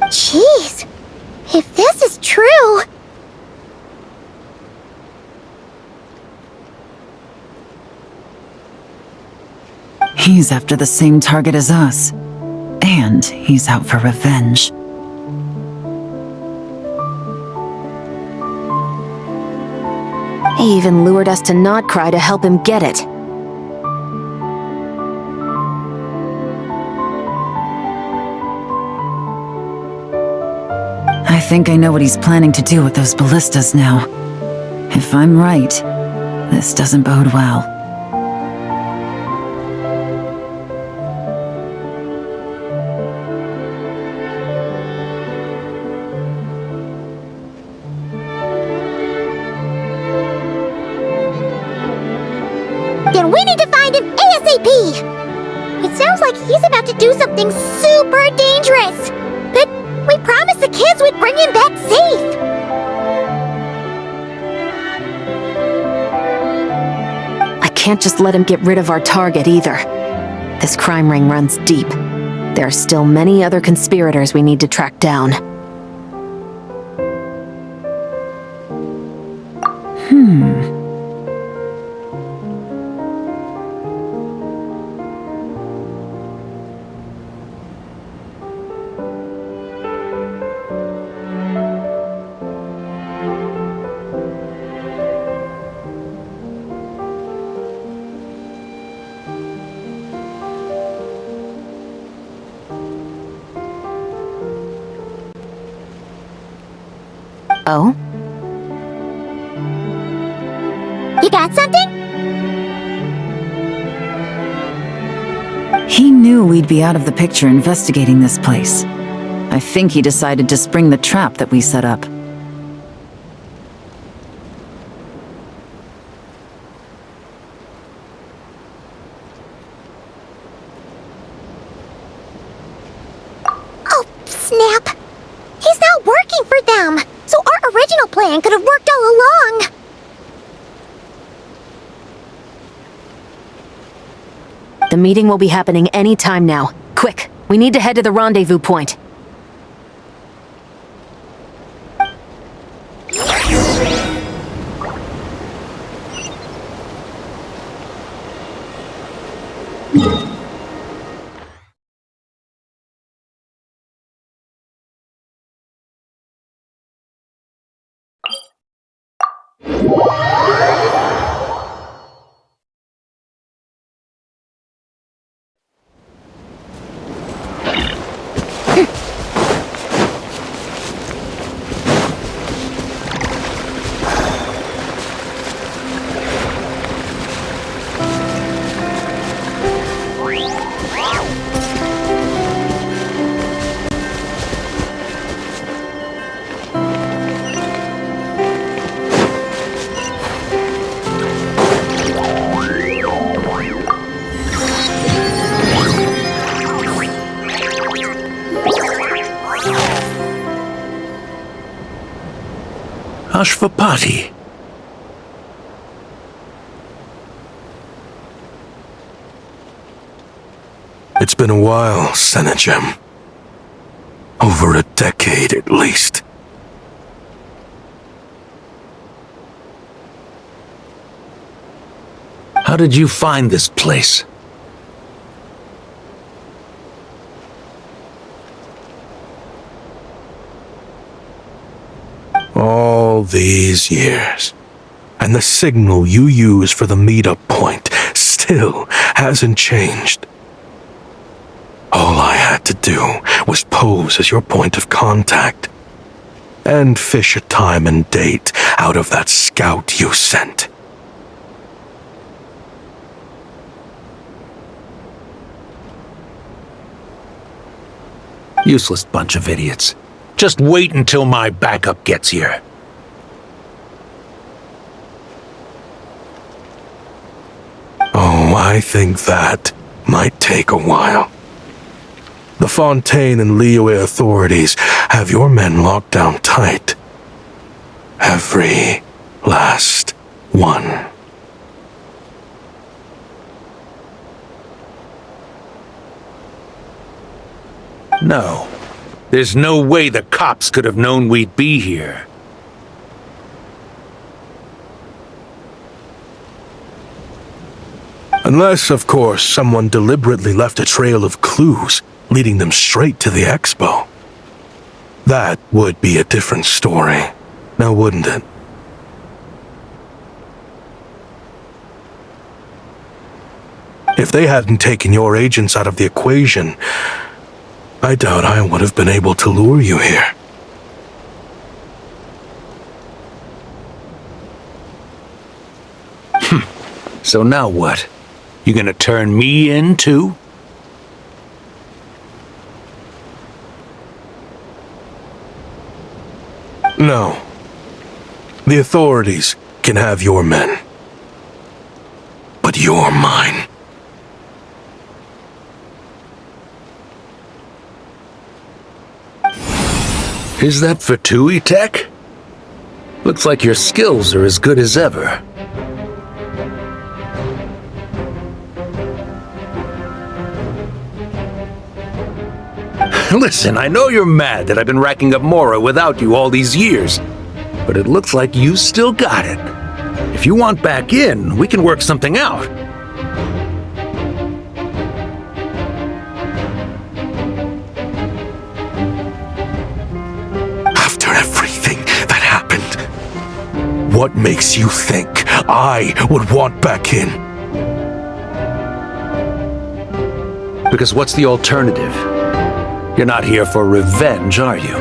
Jeez, if this is true... He's after the same target as us. And he's out for revenge. He even lured us to not cry to help him get it. I think I know what he's planning to do with those ballistas now. If I'm right, this doesn't bode well. Then we need to find him ASAP! It sounds like he's about to do something super dangerous! But we promised the kids we'd bring him back safe! I can't just let him get rid of our target either. This crime ring runs deep. There are still many other conspirators we need to track down. Oh? You got something? He knew we'd be out of the picture investigating this place. I think he decided to spring the trap that we set up. Oh, snap! He's not working for them! So our original plan could have worked all along! The meeting will be happening any time now. Quick, we need to head to the rendezvous point. Ashvapati. It's been a while, Senegem. Over a decade at least. How did you find this place? All these years. And the signal you use for the meetup point still hasn't changed. All I had to do was pose as your point of contact and fish a time and date out of that scout you sent. Useless bunch of idiots. Just wait until my backup gets here. Oh, I think that might take a while. The Fontaine and Liyue authorities have your men locked down tight. Every last one. No. There's no way the cops could have known we'd be here. Unless, of course, someone deliberately left a trail of clues, leading them straight to the expo. That would be a different story, now wouldn't it? If they hadn't taken your agents out of the equation, I doubt I would have been able to lure you here. So now what? You gonna turn me in too? No. The authorities can have your men. But you're mine. Is that for Tui Tech? Looks like your skills are as good as ever. Listen, I know you're mad that I've been racking up Mora without you all these years, but it looks like you still got it. If you want back in, we can work something out. After everything that happened, what makes you think I would want back in? Because what's the alternative? You're not here for revenge, are you?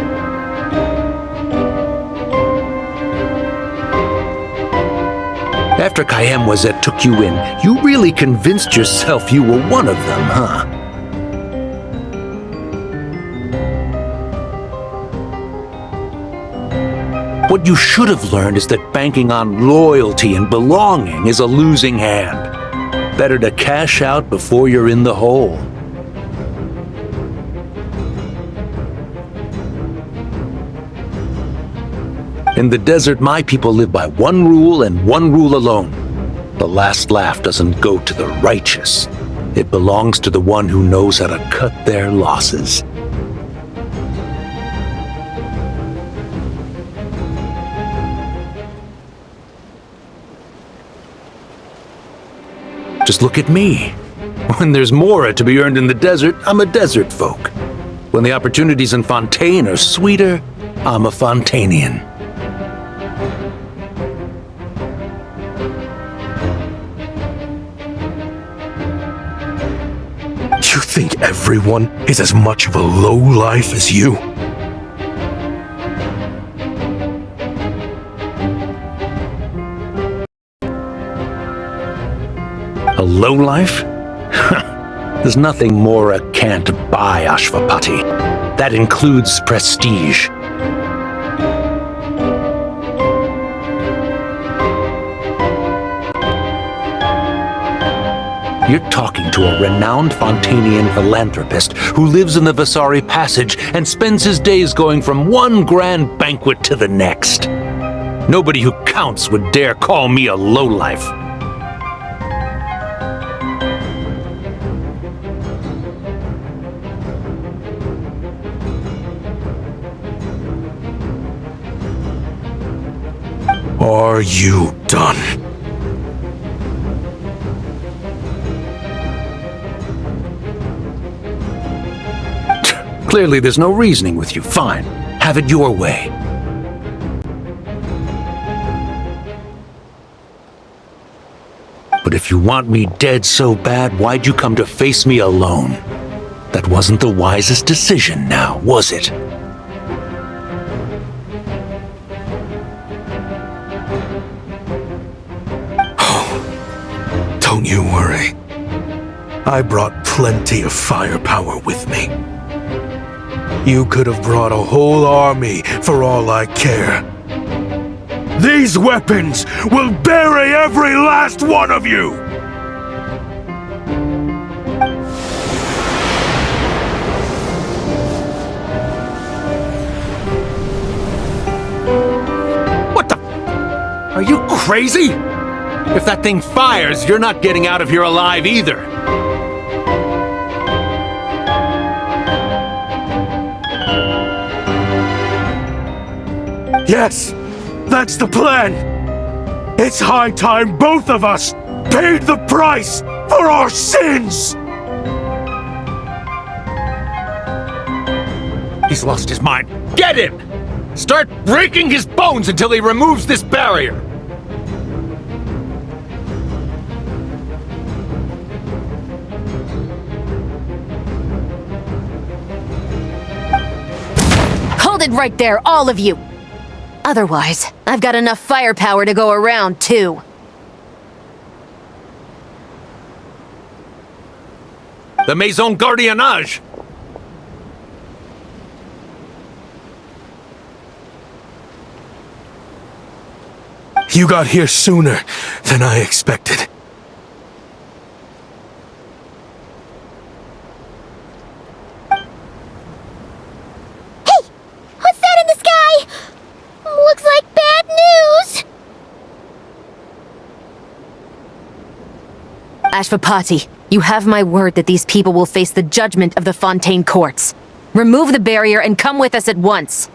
After Kayemwazet took you in, you really convinced yourself you were one of them, huh? What you should have learned is that banking on loyalty and belonging is a losing hand. Better to cash out before you're in the hole. In the desert, my people live by one rule and one rule alone. The last laugh doesn't go to the righteous. It belongs to the one who knows how to cut their losses. Just look at me. When there's Mora to be earned in the desert, I'm a desert folk. When the opportunities in Fontaine are sweeter, I'm a Fontanian. You think everyone is as much of a lowlife as you? A lowlife? There's nothing Mora can't buy, Ashvapati. That includes prestige. You're talking to a renowned Fontanian philanthropist who lives in the Vasari Passage and spends his days going from one grand banquet to the next. Nobody who counts would dare call me a lowlife. Are you done? Clearly there's no reasoning with you. Fine. Have it your way. But if you want me dead so bad, why'd you come to face me alone? That wasn't the wisest decision now, was it? Don't you worry. I brought plenty of firepower with me. You could have brought a whole army for all I care. These weapons will bury every last one of you! What the? Are you crazy? If that thing fires, you're not getting out of here alive either. Yes, that's the plan. It's high time both of us paid the price for our sins! He's lost his mind. Get him! Start breaking his bones until he removes this barrier! Hold it right there, all of you! Otherwise, I've got enough firepower to go around, too. The Maison Gardiennage! You got here sooner than I expected. What's that in the sky? Looks like bad news! Ashvapati, you have my word that these people will face the judgment of the Fontaine courts. Remove the barrier and come with us at once.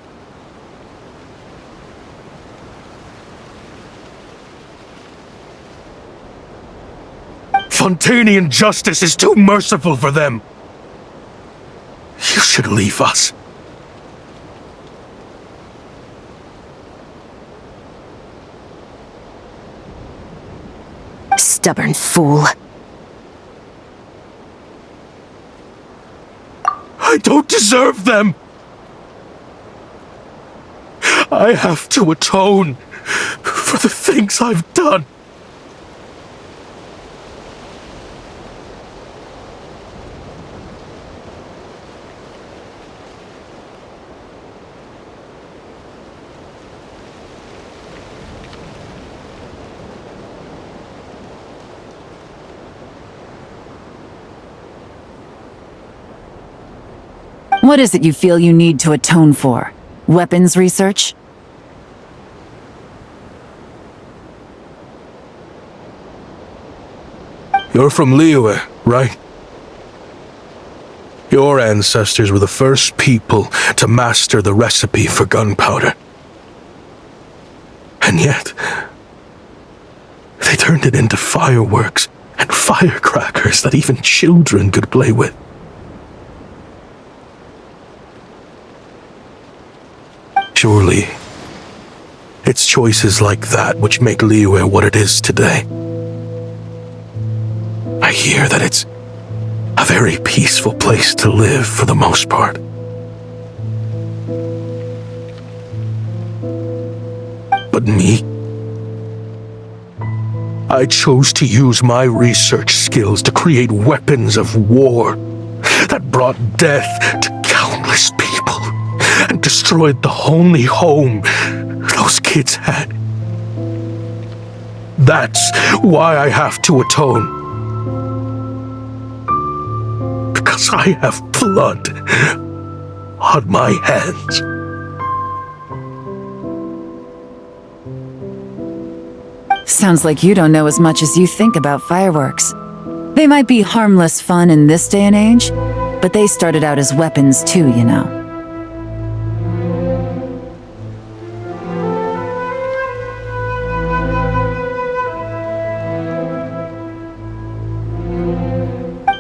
Fontainian justice is too merciful for them. You should leave us. Stubborn fool. I don't deserve them. I have to atone for the things I've done. What is it you feel you need to atone for? Weapons research? You're from Liyue, right? Your ancestors were the first people to master the recipe for gunpowder. And yet, they turned it into fireworks and firecrackers that even children could play with. Surely, it's choices like that which make Liyue what it is today. I hear that it's a very peaceful place to live for the most part. But me? I chose to use my research skills to create weapons of war that brought death to countless people and destroyed the only home those kids had. That's why I have to atone. Because I have blood on my hands. Sounds like you don't know as much as you think about fireworks. They might be harmless fun in this day and age, but they started out as weapons too, you know.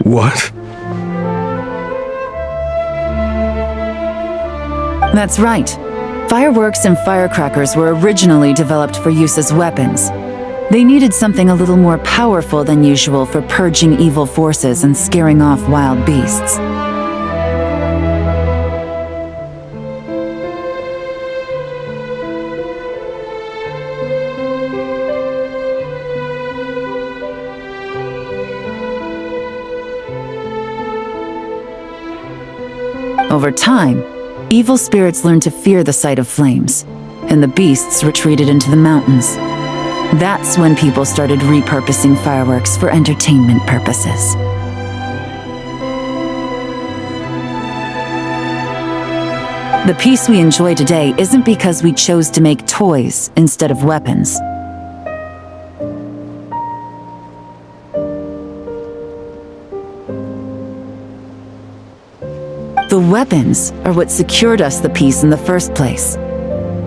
What? That's right. Fireworks and firecrackers were originally developed for use as weapons. They needed something a little more powerful than usual for purging evil forces and scaring off wild beasts. Over time, evil spirits learned to fear the sight of flames, and the beasts retreated into the mountains. That's when people started repurposing fireworks for entertainment purposes. The peace we enjoy today isn't because we chose to make toys instead of weapons. The weapons are what secured us the peace in the first place.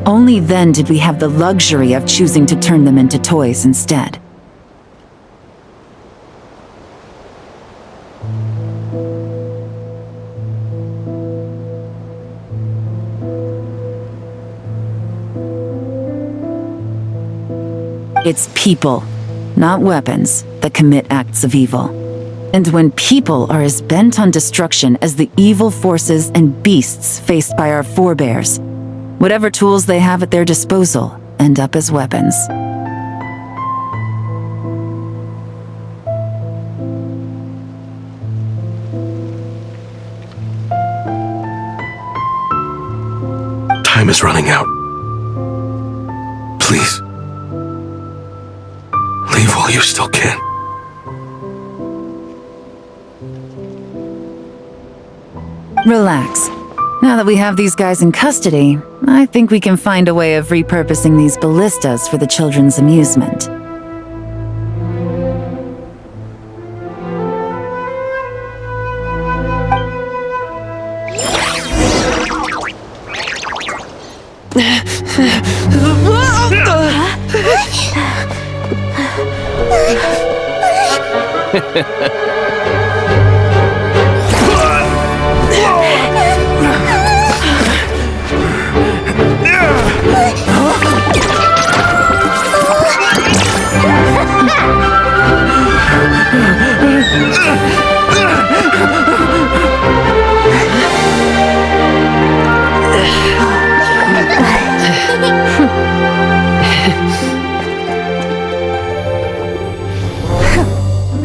Only then did we have the luxury of choosing to turn them into toys instead. It's people, not weapons, that commit acts of evil. And when people are as bent on destruction as the evil forces and beasts faced by our forebears, whatever tools they have at their disposal end up as weapons. Time is running out. Please. Leave while you still can. Relax. Now that we have these guys in custody, I think we can find a way of repurposing these ballistas for the children's amusement.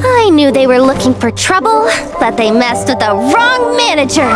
I knew they were looking for trouble, but they messed with the wrong manager.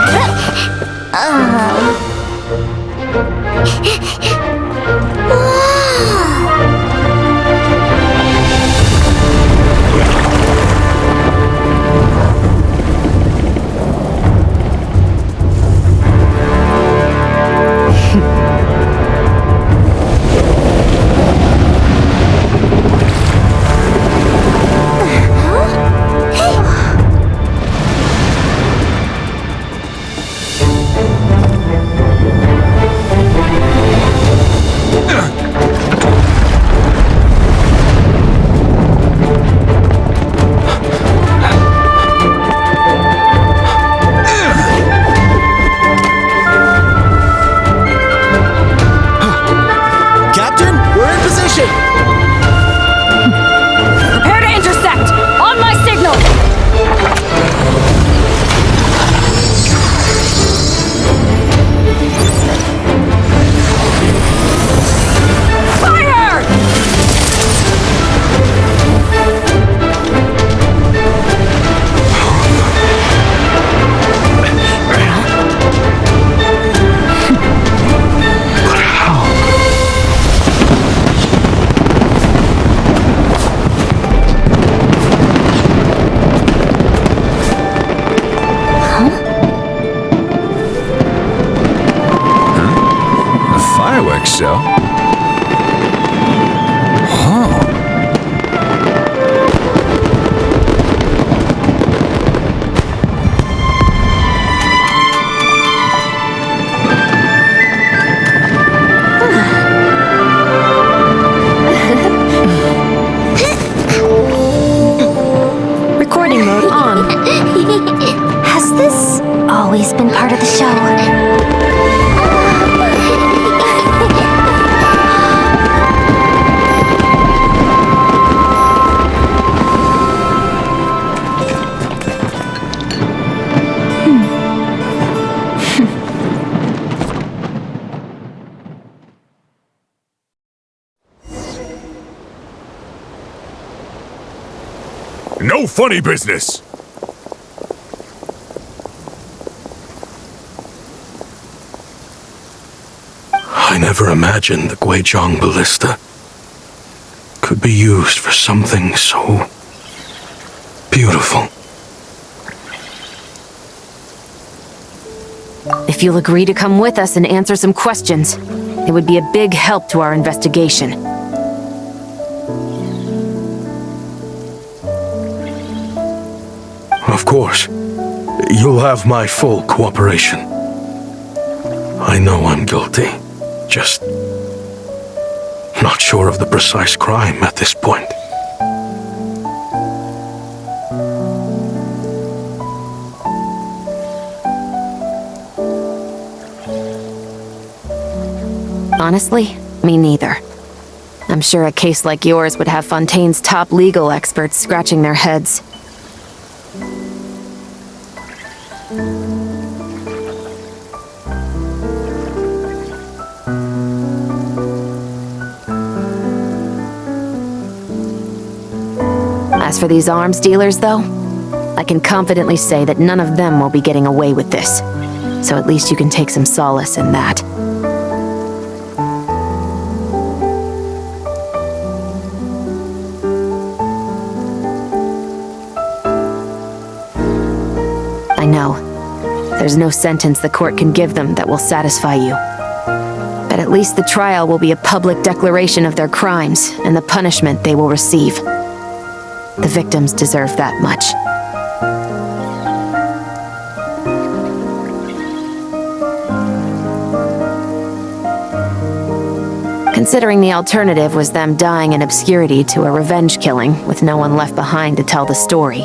So? Huh. always been part of the show. No funny business! I never imagined the Guizhong ballista could be used for something so beautiful. If you'll agree to come with us and answer some questions, it would be a big help to our investigation. Of course. You'll have my full cooperation. I know I'm guilty. Just not sure of the precise crime at this point. Honestly, me neither. I'm sure a case like yours would have Fontaine's top legal experts scratching their heads. As for these arms dealers, though, I can confidently say that none of them will be getting away with this. So at least you can take some solace in that. I know. There's no sentence the court can give them that will satisfy you. But at least the trial will be a public declaration of their crimes and the punishment they will receive. The victims deserve that much. Considering the alternative was them dying in obscurity to a revenge killing with no one left behind to tell the story,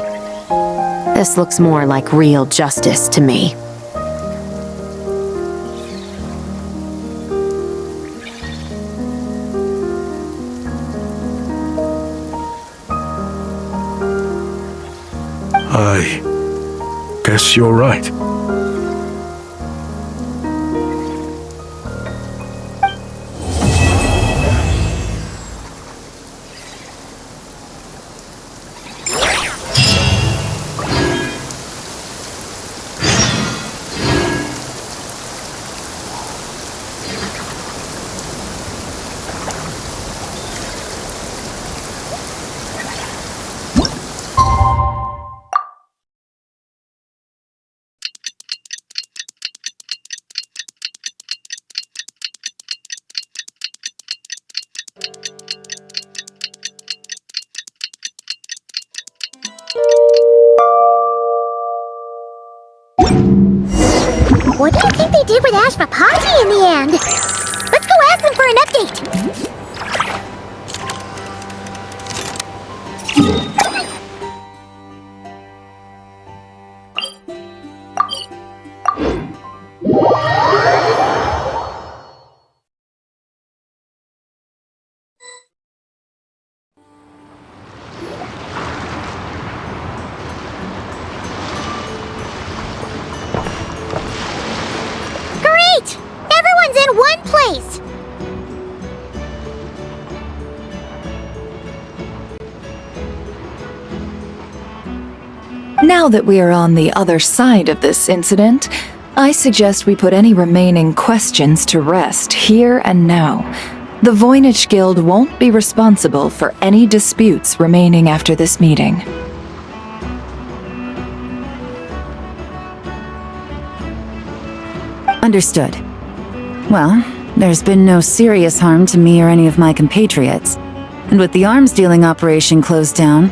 this looks more like real justice to me. I guess you're right. What do you think they did with Ashvapati in the end? Let's go ask them for an update! Great! Everyone's in one place! Now that we are on the other side of this incident, I suggest we put any remaining questions to rest here and now. The Voynich Guild won't be responsible for any disputes remaining after this meeting. Understood. Well, there's been no serious harm to me or any of my compatriots. And with the arms dealing operation closed down,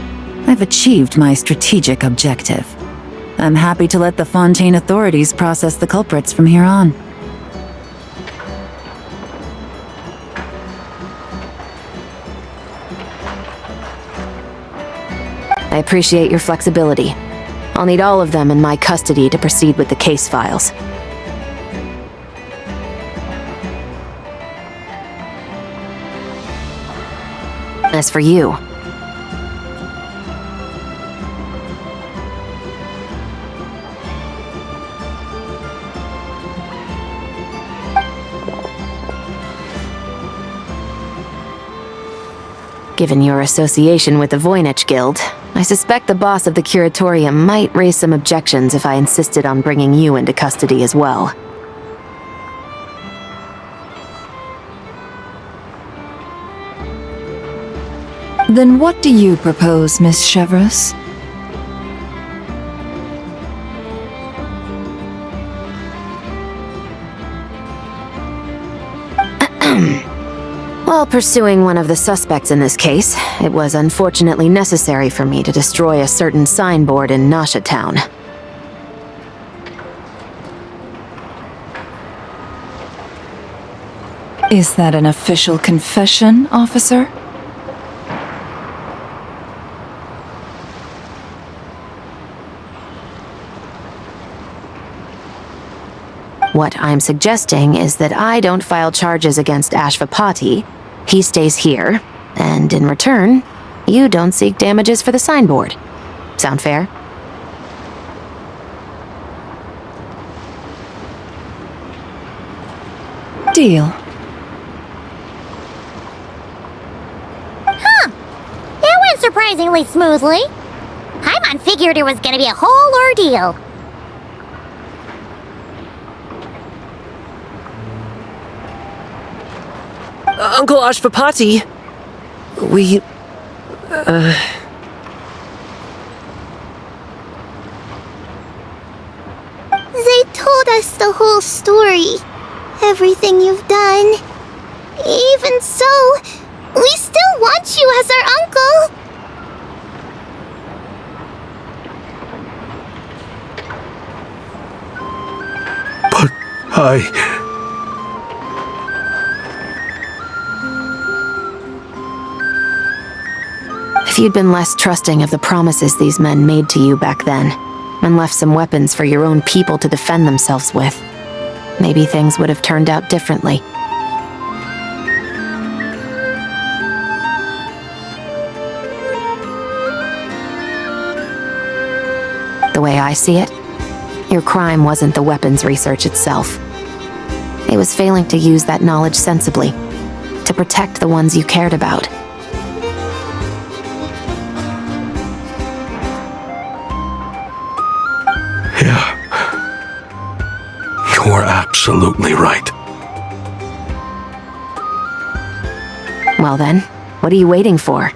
I've achieved my strategic objective. I'm happy to let the Fontaine authorities process the culprits from here on. I appreciate your flexibility. I'll need all of them in my custody to proceed with the case files. As for you, given your association with the Voynich Guild, I suspect the boss of the Curatorium might raise some objections if I insisted on bringing you into custody as well. Then what do you propose, Miss Chevreuse? While pursuing one of the suspects in this case, it was unfortunately necessary for me to destroy a certain signboard in Nasha Town. Is that an official confession, officer? What I'm suggesting is that I don't file charges against Ashvapati, he stays here, and in return, you don't seek damages for the signboard. Sound fair? Deal. It went surprisingly smoothly. Paimon figured it was gonna be a whole ordeal. Uncle Ashvapati, They told us the whole story. Everything you've done. Even so, we still want you as our uncle. But If you'd been less trusting of the promises these men made to you back then, and left some weapons for your own people to defend themselves with, maybe things would have turned out differently. The way I see it, your crime wasn't the weapons research itself. It was failing to use that knowledge sensibly, to protect the ones you cared about. yeah, you're absolutely right. Well then, what are you waiting for?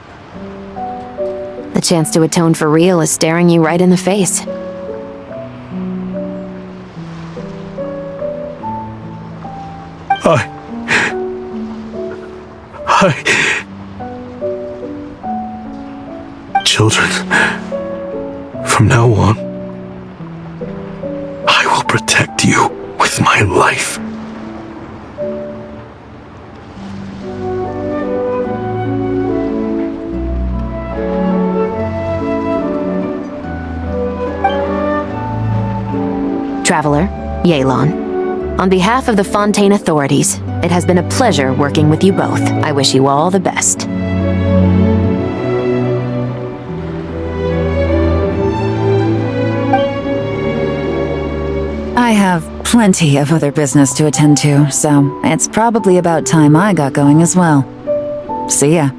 The chance to atone for real is staring you right in the face. Children, from now on, I will protect you with my life. Traveler, Yelan, on behalf of the Fontaine authorities, it has been a pleasure working with you both. I wish you all the best. I have plenty of other business to attend to, so it's probably about time I got going as well. See ya.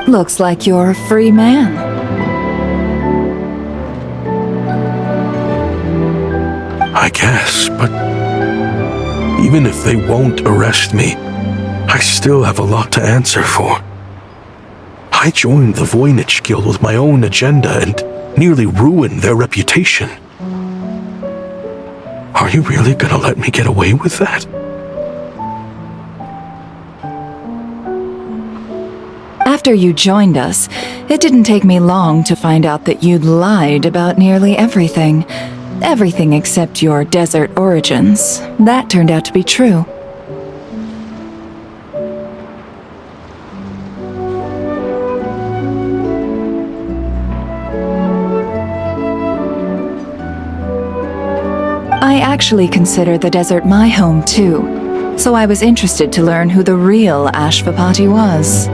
Looks like you're a free man. I guess, but even if they won't arrest me, I still have a lot to answer for. I joined the Voynich Guild with my own agenda and nearly ruined their reputation. Are you really gonna let me get away with that? After you joined us, it didn't take me long to find out that you'd lied about nearly everything. Everything except your desert origins. That turned out to be true. actually consider the desert my home too, so I was interested to learn who the real Ashvapati was.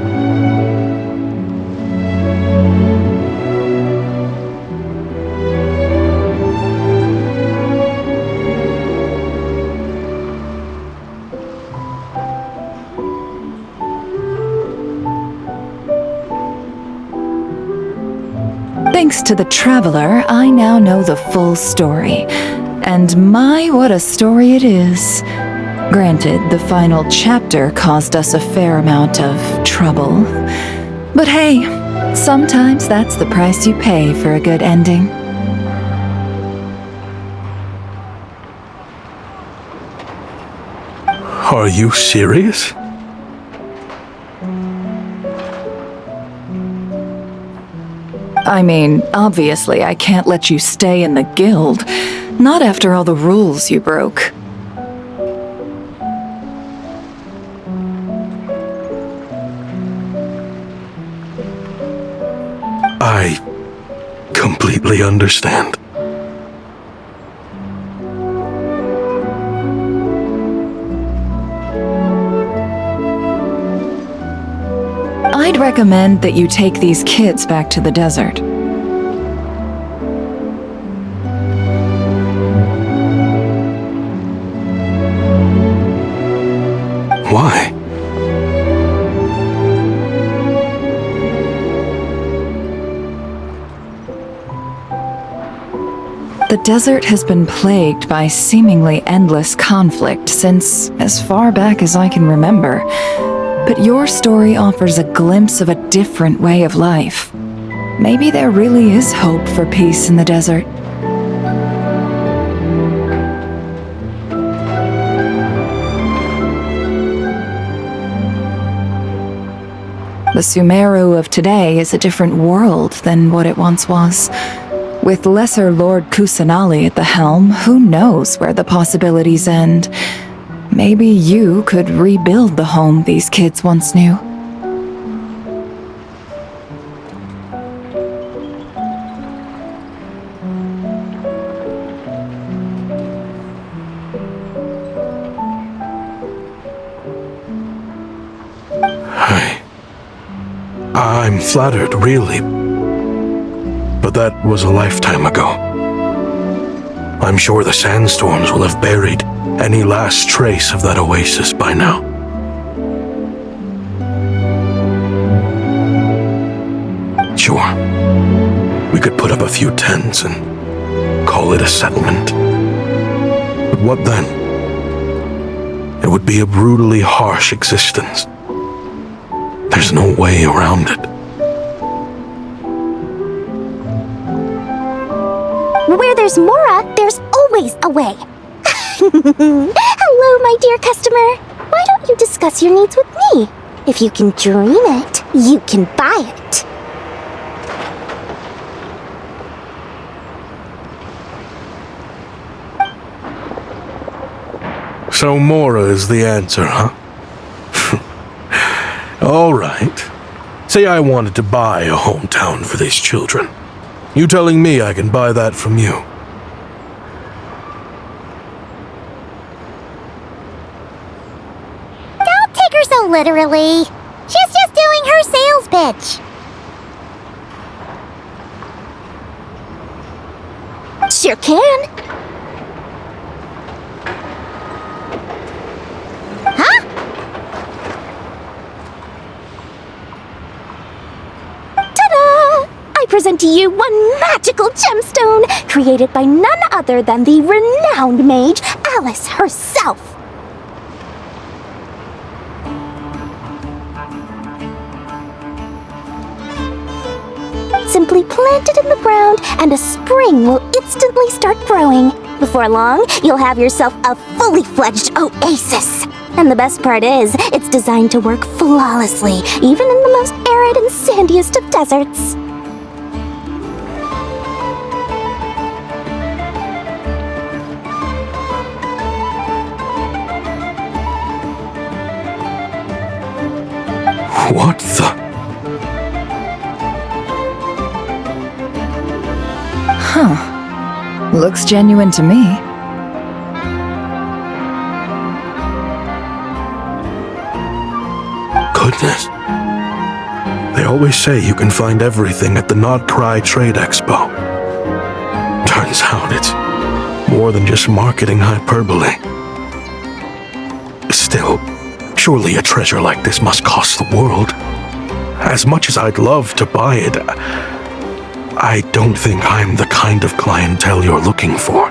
Thanks to the Traveler, I now know the full story. And my, what a story it is. Granted, the final chapter caused us a fair amount of trouble. But hey, sometimes that's the price you pay for a good ending. Are you serious? I mean, obviously I can't let you stay in the guild. Not after all the rules you broke. I completely understand. I'd recommend that you take these kids back to the desert. Why? The desert has been plagued by seemingly endless conflict since as far back as I can remember. But your story offers a glimpse of a different way of life. Maybe there really is hope for peace in the desert. The Sumeru of today is a different world than what it once was. With Lesser Lord Kusanali at the helm, who knows where the possibilities end? Maybe you could rebuild the home these kids once knew. I'm flattered, really. But that was a lifetime ago. I'm sure the sandstorms will have buried any last trace of that oasis by now. Sure, we could put up a few tents and call it a settlement. But what then? It would be a brutally harsh existence. There's no way around it. Where there's Mora, there's always a way. Hello, my dear customer. Why don't you discuss your needs with me? If you can dream it, you can buy it. So Mora is the answer, huh? All right. Say I wanted to buy a hometown for these children. You telling me I can buy that from you? Don't take her so literally. She's just doing her sales pitch. Sure can. Huh? Ta-da! I present to you one magical gemstone created by none other than the renowned mage Alice herself. Simply plant it in the ground and a spring will instantly start growing. Before long, you'll have yourself a fully fledged oasis. And the best part is, it's designed to work flawlessly, even in the most arid and sandiest of deserts. What the? Huh. Looks genuine to me. goodness. They always say you can find everything at the Not Cry Trade Expo. Turns out it's more than just marketing hyperbole. Still, surely a treasure like this must cost the world. As much as I'd love to buy it, I don't think I'm the kind of clientele you're looking for.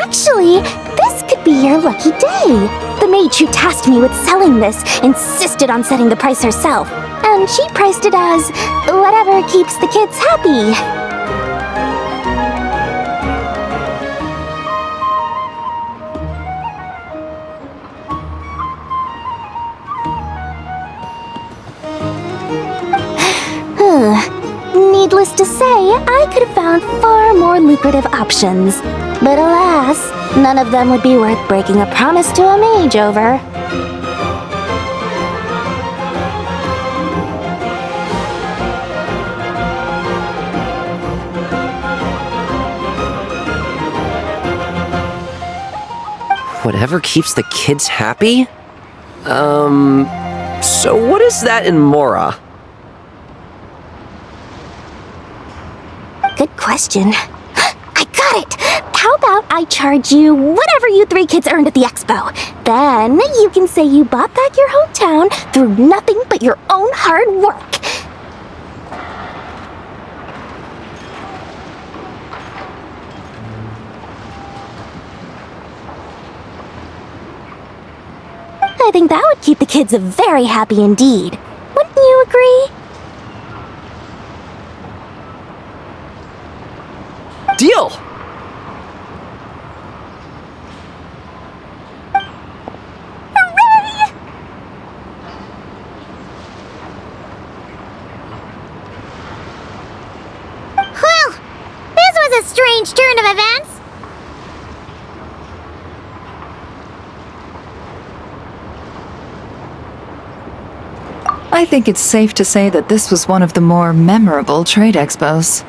Actually, this could be your lucky day. The mage who tasked me with selling this insisted on setting the price herself, and she priced it as whatever keeps the kids happy. Needless to say, I could have found far more lucrative options. But alas, none of them would be worth breaking a promise to a mage over. Whatever keeps the kids happy? So what is that in Mora? Good question. I got it! How about I charge you whatever you 3 kids earned at the expo? Then you can say you bought back your hometown through nothing but your own hard work. I think that would keep the kids very happy indeed. Wouldn't you agree? Deal! Hooray! Well, this was a strange turn of events. I think it's safe to say that this was one of the more memorable trade expos.